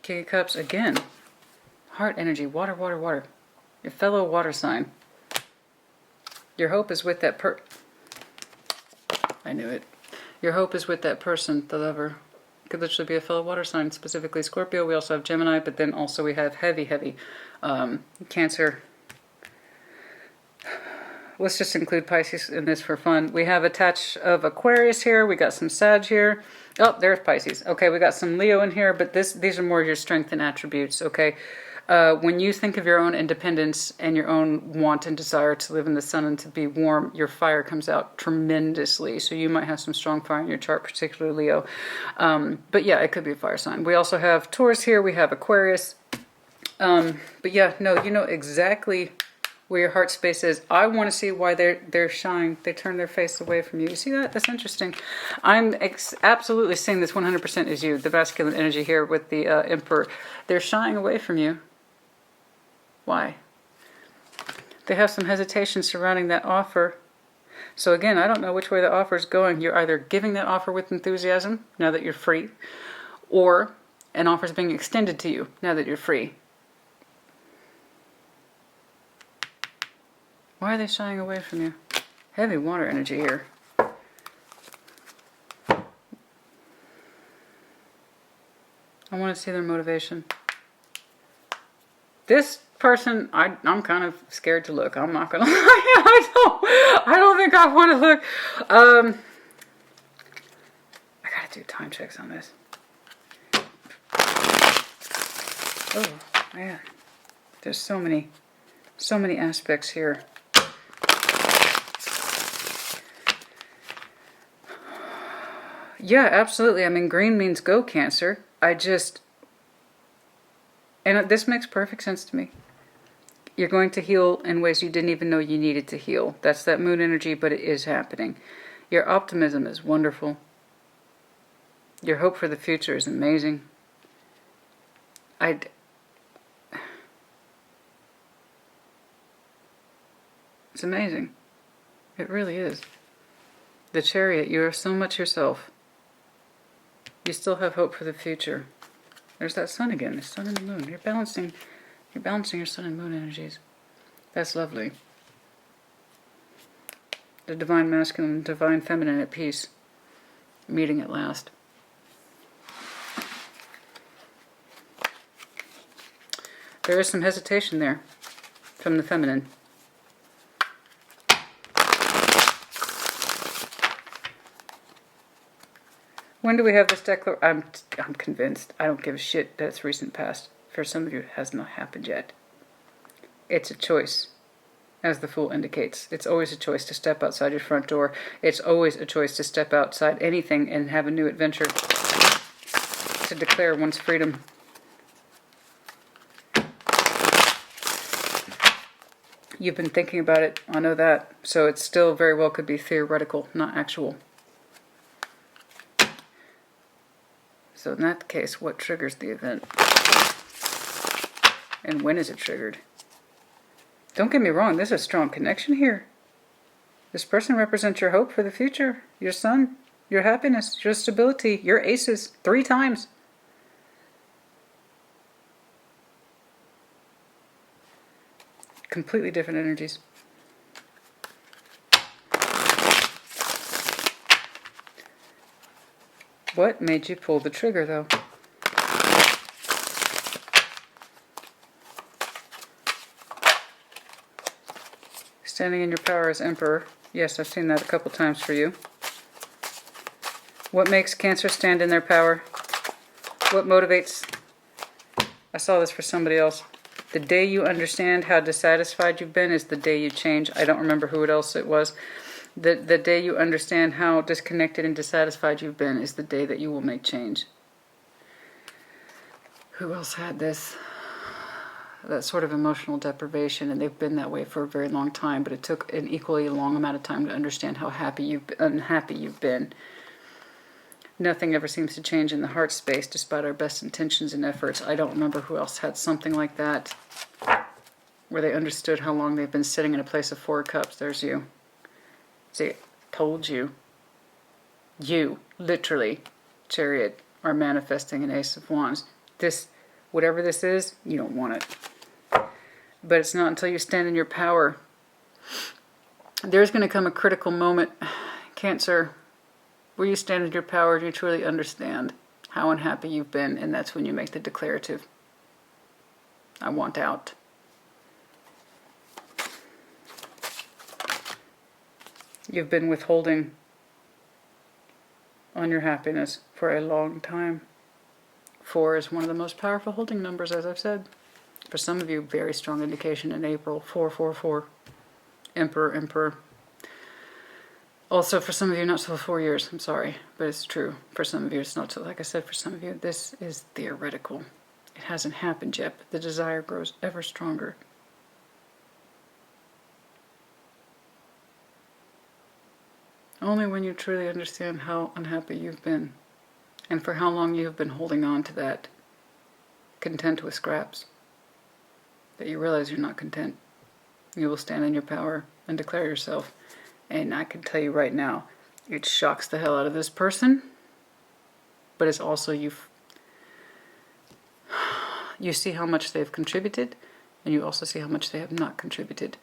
King of Cups, again. Heart energy, water, water, water. Your fellow water sign. Your hope is with that I knew it. Your hope is with that person, the lover. Could literally be a fellow water sign, specifically Scorpio. We also have Gemini, but then also we have heavy Cancer. Let's just include Pisces in this for fun. We have a touch of Aquarius here. We got some Sag here. Oh, there's Pisces. Okay, we got some Leo in here, but these are more your strength and attributes, okay? When you think of your own independence and your own want and desire to live in the sun and to be warm, your fire comes out tremendously. So you might have some strong fire in your chart, particularly Leo. But yeah, it could be a fire sign. We also have Taurus here. We have Aquarius. But yeah, no, you know exactly where your heart space is. I want to see why they're shying. They turn their face away from you. You see that? That's interesting. I'm absolutely seeing this 100% is you, the masculine energy here with the Emperor. They're shying away from you. Why? They have some hesitation surrounding that offer. So again, I don't know which way the offer is going. You're either giving that offer with enthusiasm, now that you're free, or an offer is being extended to you, now that you're free. Why are they shying away from you? Heavy water energy here. I want to see their motivation. This person, I'm kind of scared to look. I'm not gonna lie. I don't think I want to look. I gotta do time checks on this. Oh man, there's so many aspects here. Yeah, absolutely. I mean, green means go, Cancer. And this makes perfect sense to me. You're going to heal in ways you didn't even know you needed to heal. That's that moon energy, but it is happening. Your optimism is wonderful. Your hope for the future is amazing. It's amazing. It really is. The Chariot, you are so much yourself. You still have hope for the future. There's that sun again, the sun and the moon. You're balancing your sun and moon energies. That's lovely. The divine masculine and divine feminine at peace. Meeting at last. There is some hesitation there from the feminine. When do we have this declaration? I'm convinced. I don't give a shit that it's recent past. For some of you, it has not happened yet. It's a choice, as the Fool indicates. It's always a choice to step outside your front door. It's always a choice to step outside anything and have a new adventure. To declare one's freedom. You've been thinking about it. I know that. So it still very well could be theoretical, not actual. So in that case, what triggers the event? And when is it triggered? Don't get me wrong, there's a strong connection here. This person represents your hope for the future, your sun, your happiness, your stability, your aces, 3 times. Completely different energies. What made you pull the trigger, though? Standing in your power as Emperor. Yes, I've seen that a couple times for you. What makes Cancer stand in their power? What motivates? I saw this for somebody else. The day you understand how dissatisfied you've been is the day you change. I don't remember who else it was. The day you understand how disconnected and dissatisfied you've been is the day that you will make change. Who else had this? That sort of emotional deprivation, and they've been that way for a very long time, but it took an equally long amount of time to understand how unhappy you've been. Nothing ever seems to change in the heart space despite our best intentions and efforts. I don't remember who else had something like that, where they understood how long they've been sitting in a place of 4 cups. There's you. See, told you. You, literally, Chariot, are manifesting an Ace of Wands. This, whatever this is, you don't want it. But it's not until you stand in your power. There's going to come a critical moment, Cancer, where you stand in your power and you truly understand how unhappy you've been, and that's when you make the declarative, I want out. You've been withholding on your happiness for a long time. 4 is one of the most powerful holding numbers, as I've said. For some of you, very strong indication in April. 444. Emperor, Emperor. Also, for some of you, not till 4 years. I'm sorry, but it's true. For some of you, it's not till, like I said, for some of you, this is theoretical. It hasn't happened yet, but the desire grows ever stronger. Only when you truly understand how unhappy you've been, and for how long you have been holding on to that, content with scraps, that you realize you're not content. You will stand in your power and declare yourself. And I can tell you right now, it shocks the hell out of this person, but it's also you see how much they've contributed, and you also see how much they have not contributed.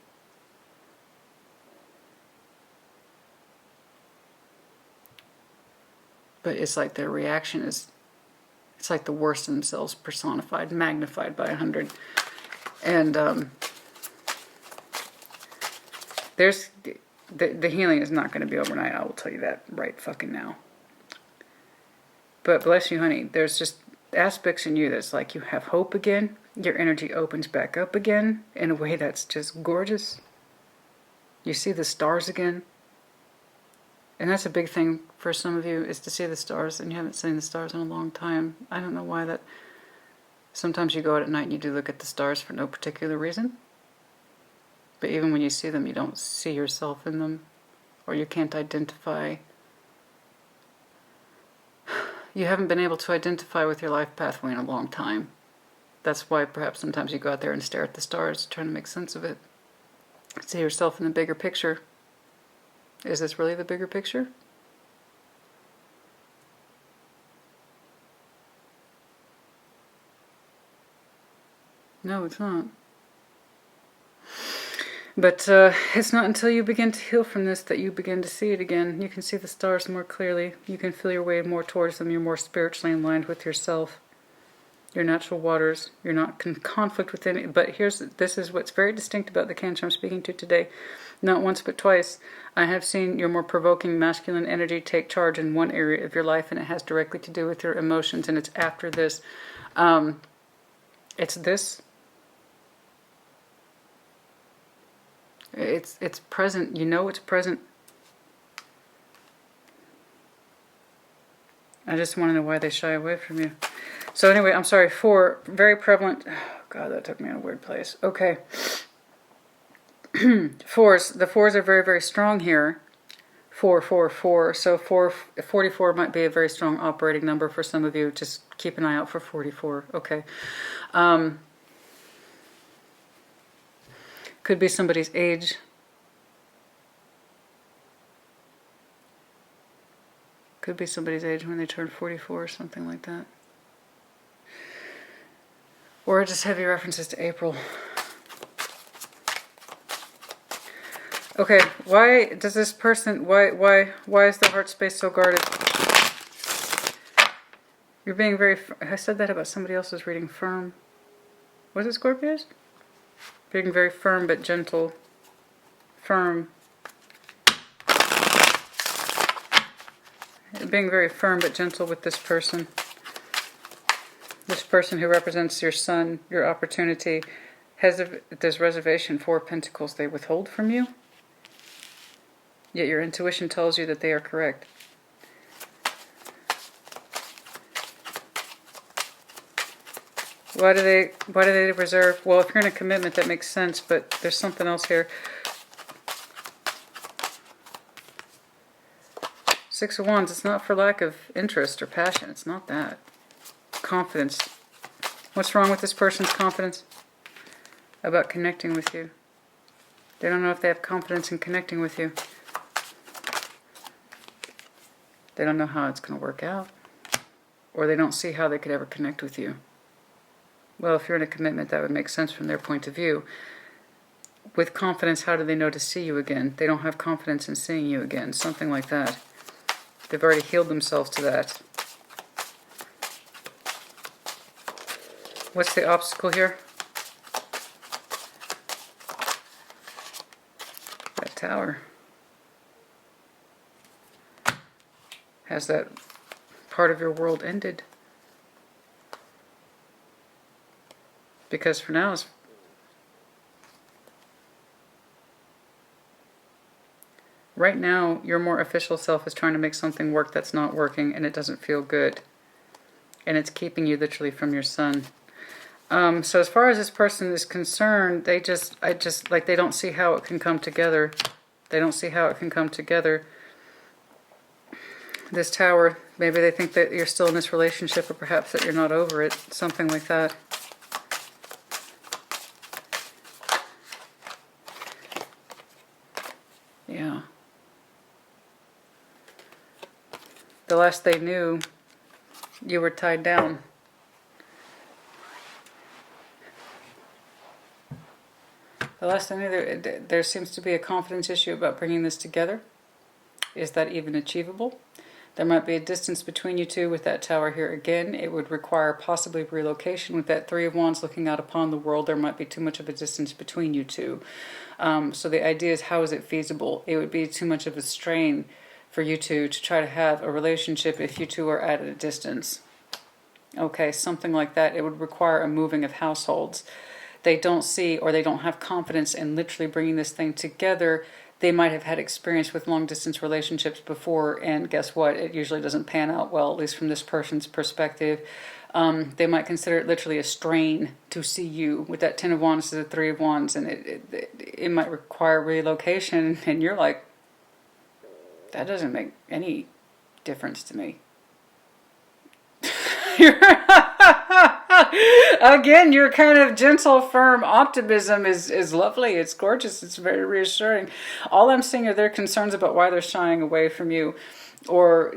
But it's like their reaction is, it's like the worst of themselves personified, magnified by 100. And there's the healing is not going to be overnight. I will tell you that right fucking now. But bless you, honey. There's just aspects in you that's like you have hope again. Your energy opens back up again in a way that's just gorgeous. You see the stars again. And that's a big thing for some of you, is to see the stars, and you haven't seen the stars in a long time. I don't know why that. Sometimes you go out at night and you do look at the stars for no particular reason. But even when you see them, you don't see yourself in them, or you can't identify. You haven't been able to identify with your life pathway in a long time. That's why perhaps sometimes you go out there and stare at the stars, trying to make sense of it. See yourself in the bigger picture. Is this really the bigger picture? No, it's not. But it's not until you begin to heal from this that you begin to see it again. You can see the stars more clearly. You can feel your way more towards them. You're more spiritually aligned with yourself, your natural waters. You're not in conflict with any. But this is what's very distinct about the Cancer I'm speaking to today. Not once but twice, I have seen your more provoking masculine energy take charge in one area of your life, and it has directly to do with your emotions, and it's after this. It's this. It's present. You know it's present. I just want to know why they shy away from you. So anyway, I'm sorry. 4, very prevalent. Oh, God, that took me in a weird place. Okay. 4s. The 4s are very, very strong here. 4, 4, 4. So 44 might be a very strong operating number for some of you. Just keep an eye out for 44. Okay. Could be somebody's age. Could be somebody's age when they turn 44 or something like that. Or just heavy references to April. Okay, why does this person, why is the heart space so guarded? You're being very, I said that about somebody else's reading, firm. Was it Scorpios? Being very firm but gentle. Firm. Being very firm but gentle with this person. This person who represents your sun, your opportunity, There's reservation, 4 of Pentacles, they withhold from you, yet your intuition tells you that they are correct. Why do they reserve? Well, if you're in a commitment, that makes sense, but there's something else here. 6 of Wands, it's not for lack of interest or passion. It's not that. Confidence. What's wrong with this person's confidence about connecting with you? They don't know if they have confidence in connecting with you. They don't know how it's going to work out. Or they don't see how they could ever connect with you. Well, if you're in a commitment, that would make sense from their point of view. With confidence, how do they know to see you again? They don't have confidence in seeing you again. Something like that. They've already healed themselves to that. What's the obstacle here? That Tower. Has that part of your world ended? Because for now, right now, your more official self is trying to make something work that's not working, and it doesn't feel good. And it's keeping you literally from your sun. So as far as this person is concerned, they don't see how it can come together. They don't see how it can come together. This Tower, maybe they think that you're still in this relationship, or perhaps that you're not over it. Something like that. Yeah. The last they knew, you were tied down. The last I knew, there seems to be a confidence issue about bringing this together. Is that even achievable? There might be a distance between you two with that Tower here again. It would require possibly relocation. With that 3 of Wands looking out upon the world, there might be too much of a distance between you two. So the idea is, how is it feasible? It would be too much of a strain for you two to try to have a relationship if you two are at a distance. Okay, something like that. It would require a moving of households. They don't see, or they don't have confidence in literally bringing this thing together. They might have had experience with long-distance relationships before, and guess what? It usually doesn't pan out well, at least from this person's perspective. They might consider it literally a strain to see you. With that 10 of Wands to the 3 of Wands, and it might require relocation, and you're like, that doesn't make any difference to me. Again, your kind of gentle, firm optimism is lovely. It's gorgeous. It's very reassuring. All I'm seeing are their concerns about why they're shying away from you, or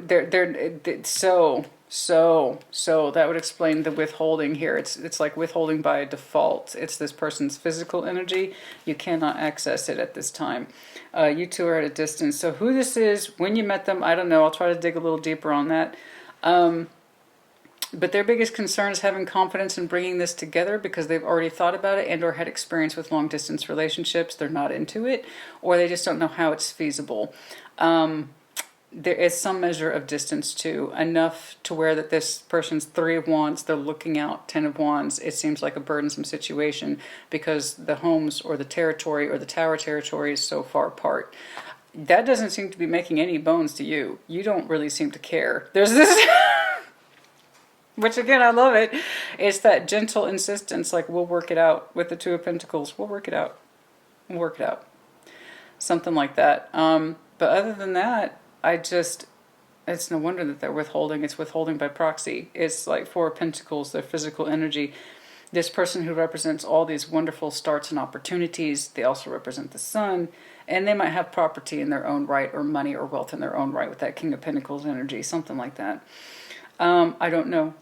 so that would explain the withholding here. It's like withholding by default. It's this person's physical energy. You cannot access it at this time. You two are at a distance. So who this is, when you met them, I don't know. I'll try to dig a little deeper on that. But their biggest concern is having confidence in bringing this together, because they've already thought about it and or had experience with long-distance relationships. They're not into it, or they just don't know how it's feasible. There is some measure of distance too, enough to where that this person's 3 of Wands, they're looking out, 10 of Wands. It seems like a burdensome situation because the homes or the territory or the Tower territory is so far apart. That doesn't seem to be making any bones to you. You don't really seem to care. There's this... Which again, I love it. It's that gentle insistence, like, we'll work it out. With the 2 of Pentacles, we'll work it out. We'll work it out. Something like that. But other than that, it's no wonder that they're withholding. It's withholding by proxy. It's like 4 of Pentacles, their physical energy. This person who represents all these wonderful starts and opportunities, they also represent the sun. And they might have property in their own right, or money or wealth in their own right with that King of Pentacles energy. Something like that. I don't know.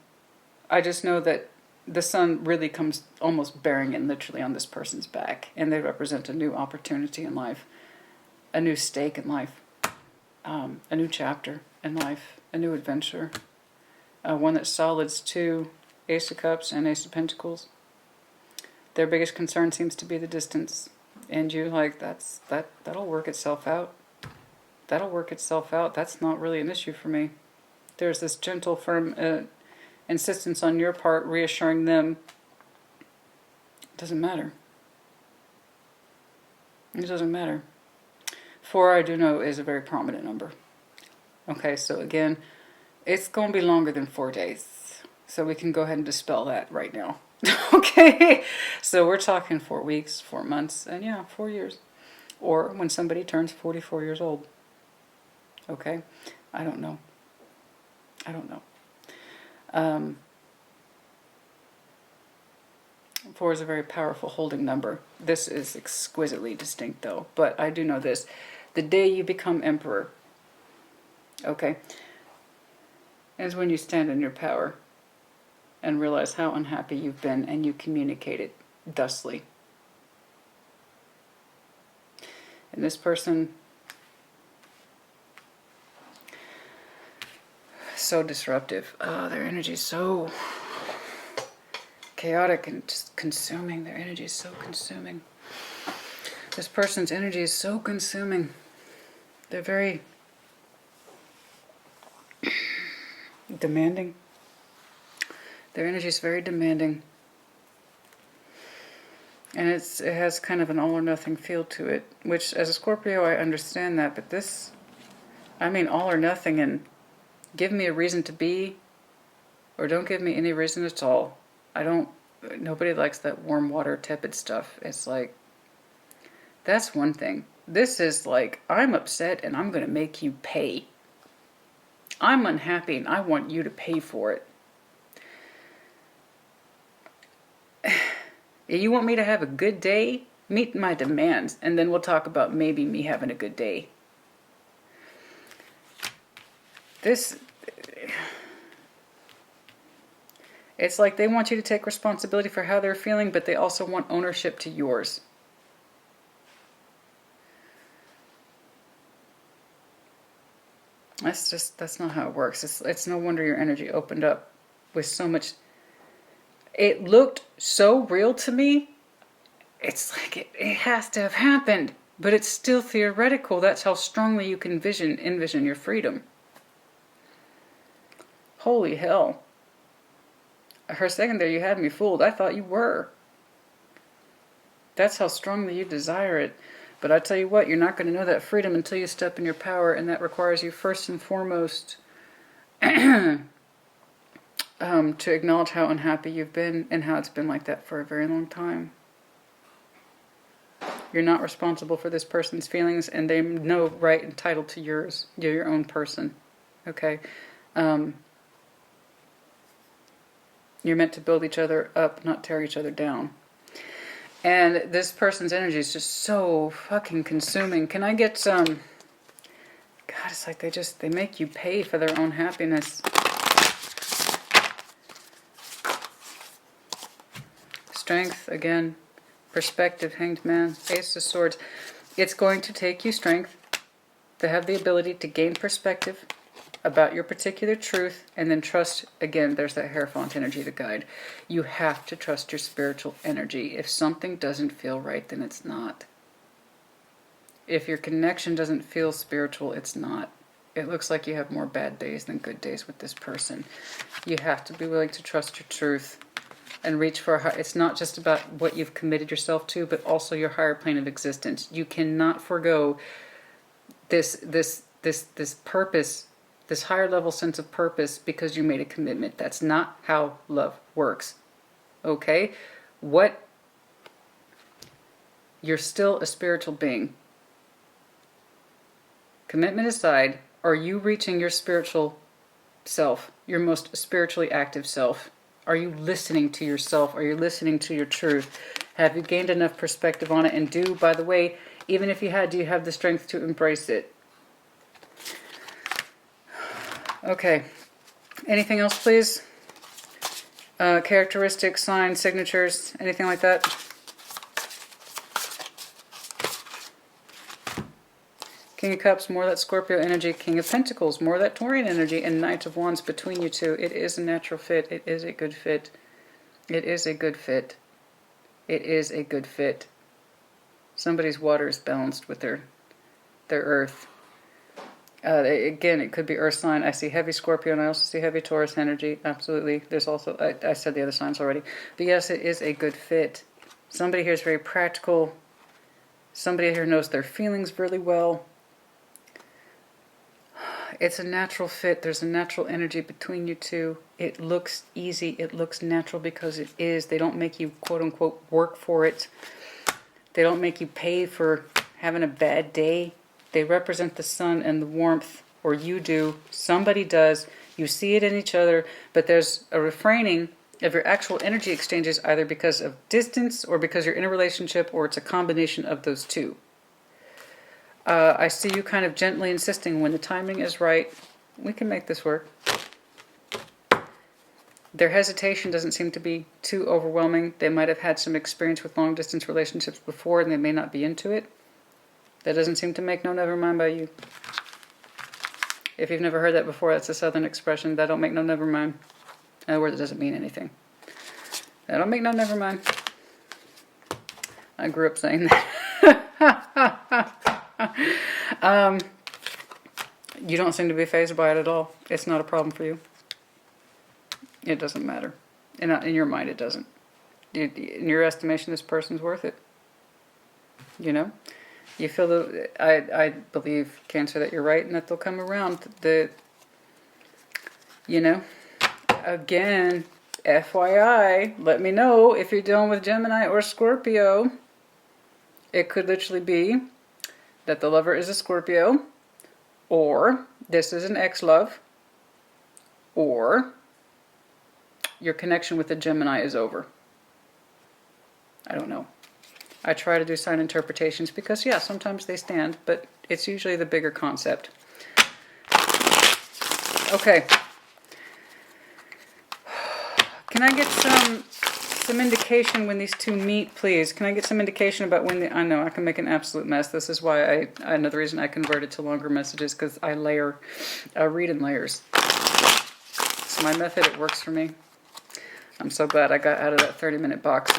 I just know that the sun really comes almost bearing in literally on this person's back, and they represent a new opportunity in life, a new stake in life, a new chapter in life, a new adventure, one that solids 2 Ace of Cups and Ace of Pentacles. Their biggest concern seems to be the distance, and you're like, that'll work itself out. That'll work itself out. That's not really an issue for me. There's this gentle, firm insistence on your part, reassuring them, it doesn't matter. It doesn't matter. 4, I do know, is a very prominent number. Okay, so again, it's going to be longer than 4 days. So we can go ahead and dispel that right now. Okay, so we're talking 4 weeks, 4 months, and yeah, 4 years. Or when somebody turns 44 years old. Okay, I don't know. I don't know. 4 is a very powerful holding number. This is exquisitely distinct though, but I do know this. The day you become emperor, okay, is when you stand in your power and realize how unhappy you've been and you communicate it thusly. And this person, so disruptive. Oh, their energy is so chaotic and just consuming. Their energy is so consuming. This person's energy is so consuming. They're very demanding. Their energy is very demanding. And it has kind of an all or nothing feel to it, which as a Scorpio I understand that, but this, I mean all or nothing, and give me a reason to be, or don't give me any reason at all. Nobody likes that warm water, tepid stuff. It's like, that's one thing. This is like, I'm upset and I'm going to make you pay. I'm unhappy and I want you to pay for it. You want me to have a good day? Meet my demands, and then we'll talk about maybe me having a good day. It's like they want you to take responsibility for how they're feeling, but they also want ownership to yours. That's not how it works. It's no wonder your energy opened up with so much. It looked so real to me. It's like it has to have happened, but it's still theoretical. That's how strongly you can envision your freedom. Holy hell. For a second there, you had me fooled. I thought you were. That's how strongly you desire it. But I tell you what, you're not going to know that freedom until you step in your power, and that requires you first and foremost to acknowledge how unhappy you've been and how it's been like that for a very long time. You're not responsible for this person's feelings, and they have no right entitled to yours. You're your own person. Okay? You're meant to build each other up, not tear each other down. And this person's energy is just so fucking consuming. Can I get some... God, it's like they make you pay for their own happiness. Strength, again. Perspective, Hanged Man. Ace of Swords. It's going to take you strength to have the ability to gain perspective about your particular truth, and then trust, again, there's that Hierophant energy to guide. You have to trust your spiritual energy. If something doesn't feel right, then it's not. If your connection doesn't feel spiritual, it's not. It looks like you have more bad days than good days with this person. You have to be willing to trust your truth and reach for a higher. It's not just about what you've committed yourself to, but also your higher plane of existence. You cannot forego this purpose, this higher level sense of purpose, because you made a commitment. That's not how love works. Okay? You're still a spiritual being. Commitment aside, are you reaching your spiritual self, your most spiritually active self? Are you listening to yourself? Are you listening to your truth? Have you gained enough perspective on it? And by the way, even if you had, do you have the strength to embrace it? Okay. Anything else, please? Characteristics, signs, signatures, anything like that? King of Cups, more of that Scorpio energy. King of Pentacles, more of that Taurian energy. And Knight of Wands between you two. It is a natural fit. It is a good fit. It is a good fit. It is a good fit. Somebody's water is balanced with their earth. Again, it could be earth sign. I see heavy Scorpio, and I also see heavy Taurus energy. Absolutely. There's also, I said the other signs already. But yes, it is a good fit. Somebody here is very practical. Somebody here knows their feelings really well. It's a natural fit. There's a natural energy between you two. It looks easy. It looks natural because it is. They don't make you, quote unquote, work for it. They don't make you pay for having a bad day. They represent the sun and the warmth, or you do. Somebody does. You see it in each other, but there's a refraining of your actual energy exchanges, either because of distance or because you're in a relationship, or it's a combination of those two. I see you kind of gently insisting when the timing is right, we can make this work. Their hesitation doesn't seem to be too overwhelming. They might have had some experience with long distance relationships before and they may not be into it. That doesn't seem to make no never mind by you. If you've never heard that before, that's a southern expression. That don't make no never mind. In other words, it doesn't mean anything. That don't make no never mind. I grew up saying that. You don't seem to be fazed by it at all. It's not a problem for you. It doesn't matter. In your mind, it doesn't. In your estimation, this person's worth it. You know? You feel I believe, Cancer, that you're right and that they'll come around. You know? Again, FYI, let me know if you're dealing with Gemini or Scorpio. It could literally be that the lover is a Scorpio, or this is an ex-love, or your connection with the Gemini is over. I don't know. I try to do sign interpretations because, yeah, sometimes they stand, but it's usually the bigger concept. Okay. Can I get some indication when these two meet, please? Can I get some indication about when I know I can make an absolute mess. This is why another reason I converted to longer messages, because I read in layers. It's my method, it works for me. I'm so glad I got out of that 30-minute box.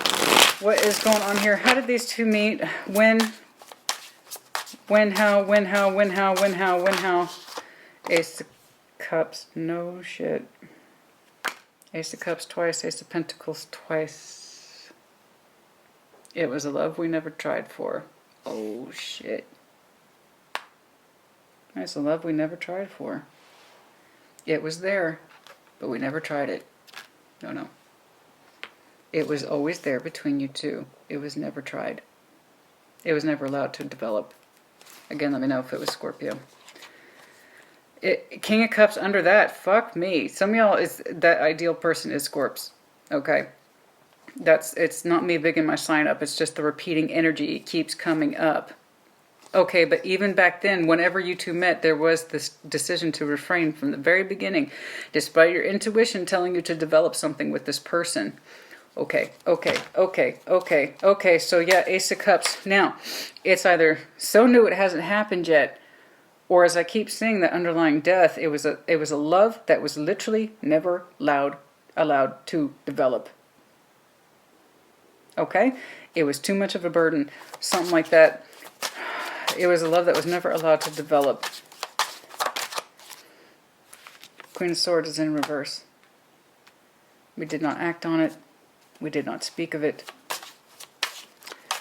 What is going on here? How did these two meet? When, how? Ace of Cups, no shit. Ace of Cups twice, Ace of Pentacles twice. It was a love we never tried for. Oh shit. It's a love we never tried for. It was there, but we never tried it. No. It was always there between you two. It was never tried. It was never allowed to develop. Again, let me know if it was Scorpio. King of Cups under that, fuck me. Some of y'all, that ideal person is Scorps. Okay. It's not me bigging my sign up. It's just the repeating energy. It keeps coming up. Okay, but even back then, whenever you two met, there was this decision to refrain from the very beginning, despite your intuition telling you to develop something with this person. Okay. So yeah, Ace of Cups. Now, it's either so new it hasn't happened yet, or as I keep seeing the underlying death, it was a love that was literally never allowed to develop. Okay? It was too much of a burden. Something like that. It was a love that was never allowed to develop. Queen of Swords is in reverse. We did not act on it. We did not speak of it.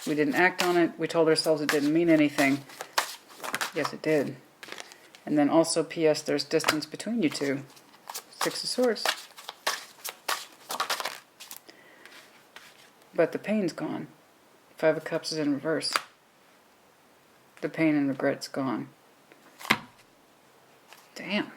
We didn't act on it. We told ourselves it didn't mean anything. Yes, it did. And then also, P.S., there's distance between you two. Six of Swords. But the pain's gone. Five of Cups is in reverse. The pain and regret's gone. Damn.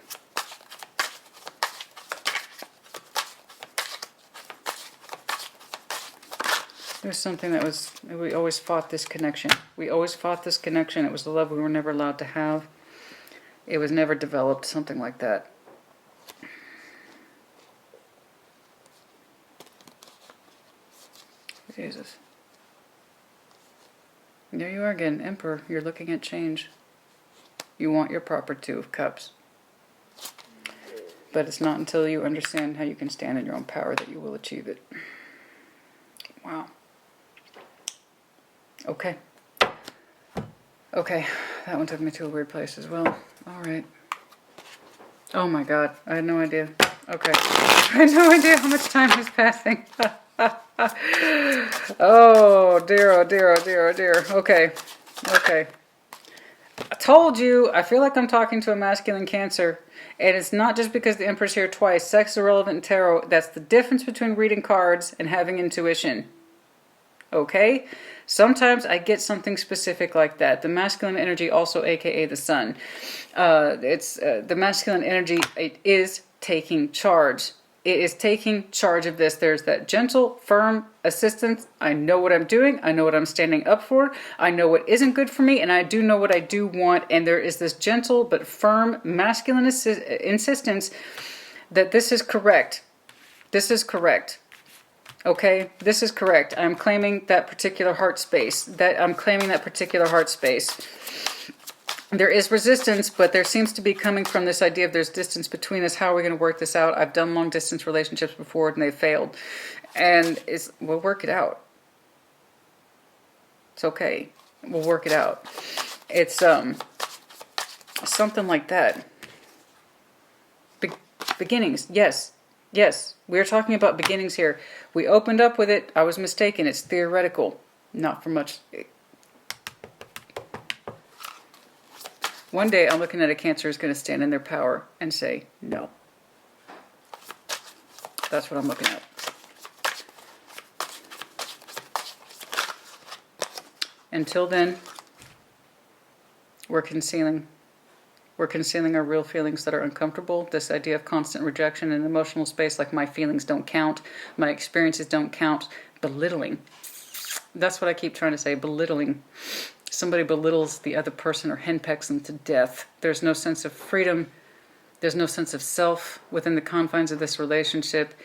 There's something that was, we always fought this connection. We always fought this connection. It was the love we were never allowed to have. It was never developed, something like that. Jesus. There you are again, Emperor. You're looking at change. You want your proper Two of Cups. But it's not until you understand how you can stand in your own power that you will achieve it. Wow. Okay. Okay, that one took me to a weird place as well. Alright. Oh my god, I had no idea. Okay. I had no idea how much time was passing. Oh dear, oh dear, oh dear, oh dear. Okay. Okay. I told you, I feel like I'm talking to a masculine Cancer. And it's not just because the Empress here twice. Sex is irrelevant in tarot. That's the difference between reading cards and having intuition. Okay? Sometimes I get something specific like that. The masculine energy, also aka the sun. It's the masculine energy. It is taking charge. It is taking charge of this. There's that gentle, firm assistance. I know what I'm doing. I know what I'm standing up for. I know what isn't good for me, and I do know what I do want. And there is this gentle but firm masculine insistence that this is correct. This is correct. Okay, this is correct. I'm claiming that particular heart space. I'm claiming that particular heart space. There is resistance, but there seems to be coming from this idea of there's distance between us. How are we going to work this out? I've done long distance relationships before and they failed. And we'll work it out. It's okay. We'll work it out. It's something like that. Beginnings, yes. Yes, we're talking about beginnings here. We opened up with it. I was mistaken. It's theoretical. Not for much. One day I'm looking at a Cancer who's going to stand in their power and say no. That's what I'm looking at. Until then, we're concealing. We're concealing our real feelings that are uncomfortable. This idea of constant rejection in emotional space, like my feelings don't count, my experiences don't count. Belittling. That's what I keep trying to say, belittling. Somebody belittles the other person or henpecks them to death. There's no sense of freedom. There's no sense of self within the confines of this relationship.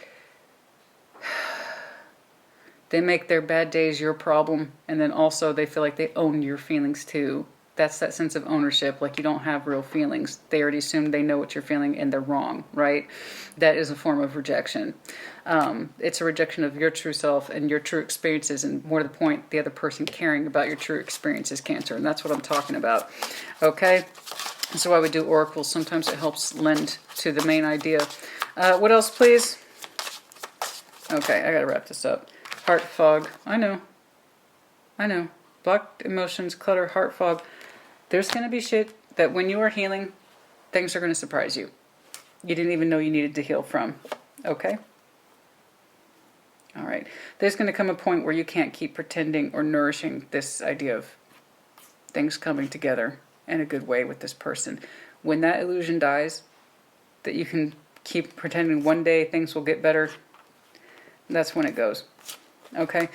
They make their bad days your problem, and then also they feel like they own your feelings too. That's that sense of ownership, like you don't have real feelings. They already assume they know what you're feeling and they're wrong, right? That is a form of rejection. It's a rejection of your true self and your true experiences, and more to the point, the other person caring about your true experiences, Cancer, and that's what I'm talking about, okay? That's why we do oracles. Sometimes it helps lend to the main idea. What else, please? Okay, I gotta wrap this up. Heart fog. I know. Blocked emotions, clutter, heart fog. There's going to be shit that when you are healing, things are going to surprise you. You didn't even know you needed to heal from. Okay? All right. There's going to come a point where you can't keep pretending or nourishing this idea of things coming together in a good way with this person. When that illusion dies, that you can keep pretending one day things will get better, that's when it goes. Okay?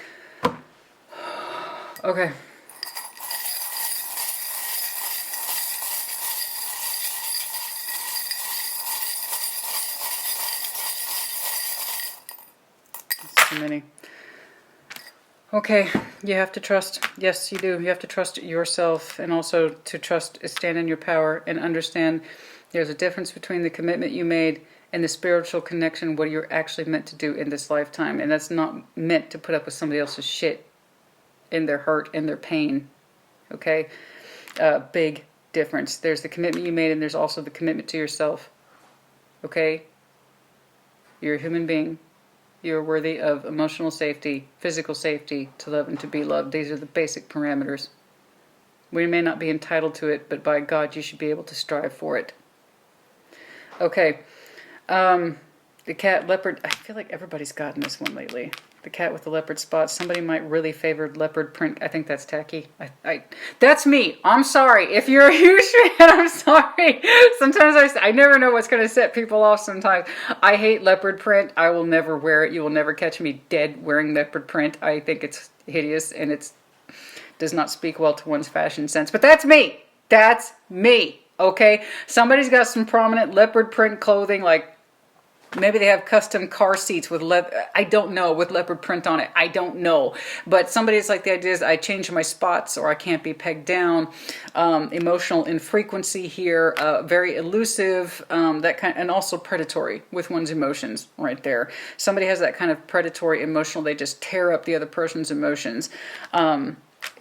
Okay. Too many. Okay, you have to trust. Yes, you do. You have to trust yourself, and also to trust, stand in your power, and understand there's a difference between the commitment you made and the spiritual connection, what you're actually meant to do in this lifetime. And that's not meant to put up with somebody else's shit in their hurt and their pain. Okay? Big difference. There's the commitment you made, and there's also the commitment to yourself. Okay? You're a human being. You're worthy of emotional safety, physical safety, to love and to be loved. These are the basic parameters. We may not be entitled to it, but by God, you should be able to strive for it. Okay. The cat, leopard. I feel like everybody's gotten this one lately. The cat with the leopard spots. Somebody might really favor leopard print. I think that's tacky. That's me. I'm sorry. If you're a huge fan, I'm sorry. Sometimes I never know what's going to set people off sometimes. I hate leopard print. I will never wear it. You will never catch me dead wearing leopard print. I think it's hideous and it does not speak well to one's fashion sense. But that's me. That's me. Okay? Somebody's got some prominent leopard print clothing, like maybe they have custom car seats with I don't know, with leopard print on it. I don't know. But somebody's like, the idea is I change my spots or I can't be pegged down. Emotional infrequency here, very elusive, that kind, and also predatory with one's emotions right there. Somebody has that kind of predatory emotional, they just tear up the other person's emotions.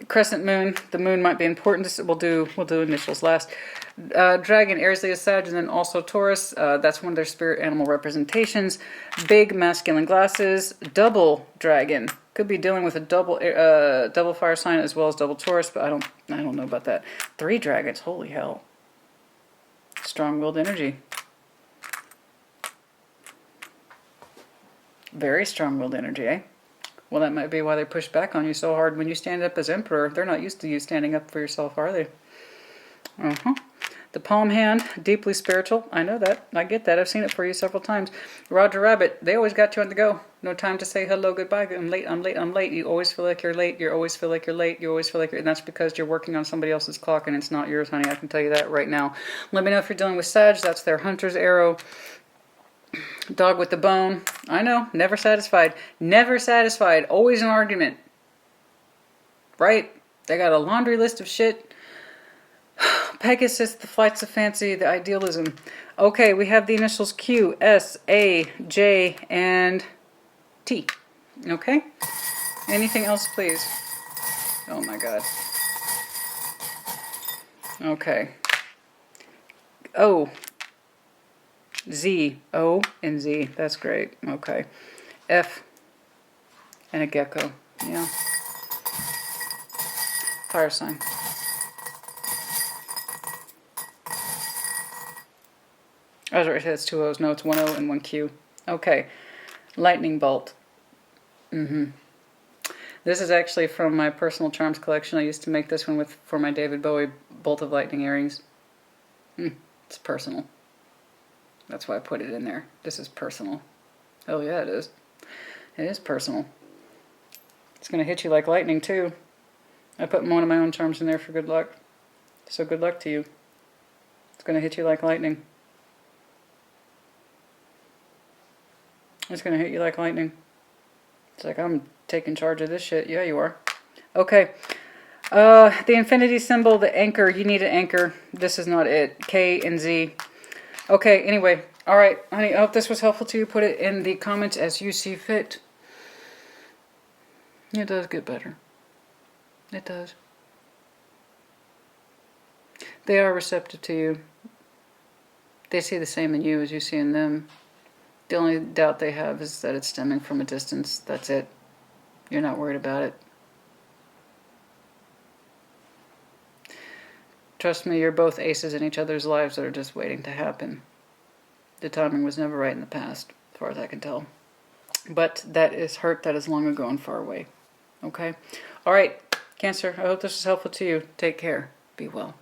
Crescent moon, the moon might be important. We'll do initials last. Dragon, Aries, Leo, Sag, and then also Taurus. That's one of their spirit animal representations. Big masculine glasses. Double dragon. Could be dealing with a double fire sign as well as double Taurus, but I don't know about that. 3 dragons, holy hell. Strong-willed energy. Very strong-willed energy, eh? Well, that might be why they push back on you so hard when you stand up as emperor. They're not used to you standing up for yourself, are they? The palm hand, deeply spiritual. I know that. I get that. I've seen it for you several times. Roger Rabbit, they always got you on the go. No time to say hello, goodbye. I'm late, I'm late, I'm late. You always feel like you're late. You always feel like you're late. You always feel like you're... And that's because you're working on somebody else's clock and it's not yours, honey. I can tell you that right now. Let me know if you're dealing with Sag. That's their hunter's arrow. Dog with the bone. I know. Never satisfied. Never satisfied. Always an argument. Right? They got a laundry list of shit. Pegasus, the flights of fancy, the idealism. Okay, we have the initials Q, S, A, J, and T. Okay? Anything else, please? Oh my God. Okay. O, Z, O, and Z. That's great. Okay. F, and a gecko. Yeah. Fire sign. I was right, it's 2 O's. No, it's 1 O and 1 Q. Okay. Lightning bolt. This is actually from my personal charms collection. I used to make this one for my David Bowie bolt of lightning earrings. It's personal. That's why I put it in there. This is personal. Oh yeah, it is. It is personal. It's going to hit you like lightning too. I put one of my own charms in there for good luck. So good luck to you. It's going to hit you like lightning. It's going to hit you like lightning. It's like, I'm taking charge of this shit. Yeah, you are. Okay. The infinity symbol, the anchor. You need an anchor. This is not it. K and Z. Okay, anyway. All right, honey, I hope this was helpful to you. Put it in the comments as you see fit. It does get better. It does. They are receptive to you. They see the same in you as you see in them. The only doubt they have is that it's stemming from a distance. That's it. You're not worried about it. Trust me, you're both aces in each other's lives that are just waiting to happen. The timing was never right in the past, as far as I can tell. But that is hurt that is long ago and far away. Okay? All right, Cancer, I hope this was helpful to you. Take care. Be well.